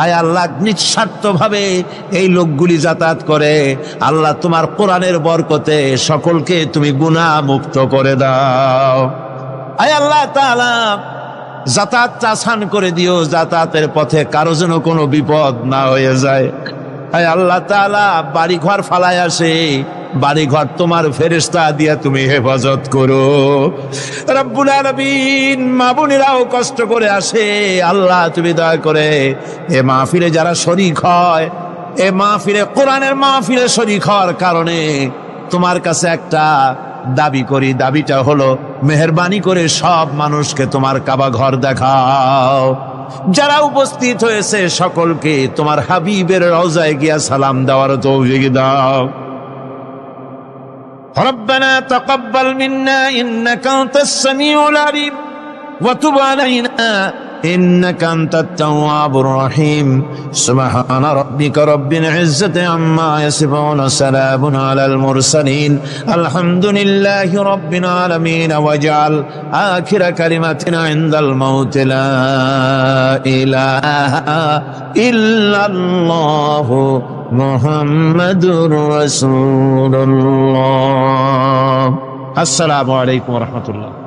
আয় আল্লাহ, নিঃস্বার্থ ভাবে এই লোকগুলি যাতায়াত করে। আল্লাহ, তোমার কোরআনের বরকতে সকলকে তুমি গুনাহ মুক্ত করে দাও। আয় আল্লাহ তাআলা, যাতায়াতটা আসান করে দিও, যাতায়াতের পথে কারো যেন কোনো বিপদ না হয়ে যায়। আয় আল্লাহ তাআলা, বাড়ি ঘর ফালায় আসে, বাড়ি ঘর তোমার ফেরেশতা দিয়া তুমি হেফাজত করো। রব্বুল আলামিন, মা বোনেরাও কষ্ট করে আসে, আল্লাহ তুমি দয়া করে এ মাহফিলে যারা শরীক হয়, এ মাহফিলে কোরআনের মাহফিলে শরীক হওয়ার কারণে তোমার কাছে একটা দাবি করি। দাবিটা হলো, মেহেরবানি করে সব মানুষকে তোমার কাবা ঘর দেখাও। যারা উপস্থিত হয়েছে সকলকে তোমার হাবিবের রওজায় গিয়া সালাম দেওয়ার তৌফিক দাও। রব্বানা তাকাব্বাল মিন্না ইন্নাকা আনতাস সামিউল আলিম ওয়া তুব আলাইনা إنك أنت التواب الرحيم سبحان ربك رب العزة عما يصفون سلام على المرسلين الحمد لله رب العالمين واجعل آخر كلمتنا عند الموت لا إله إلا الله محمد رسول الله السلام عليكم ورحمة الله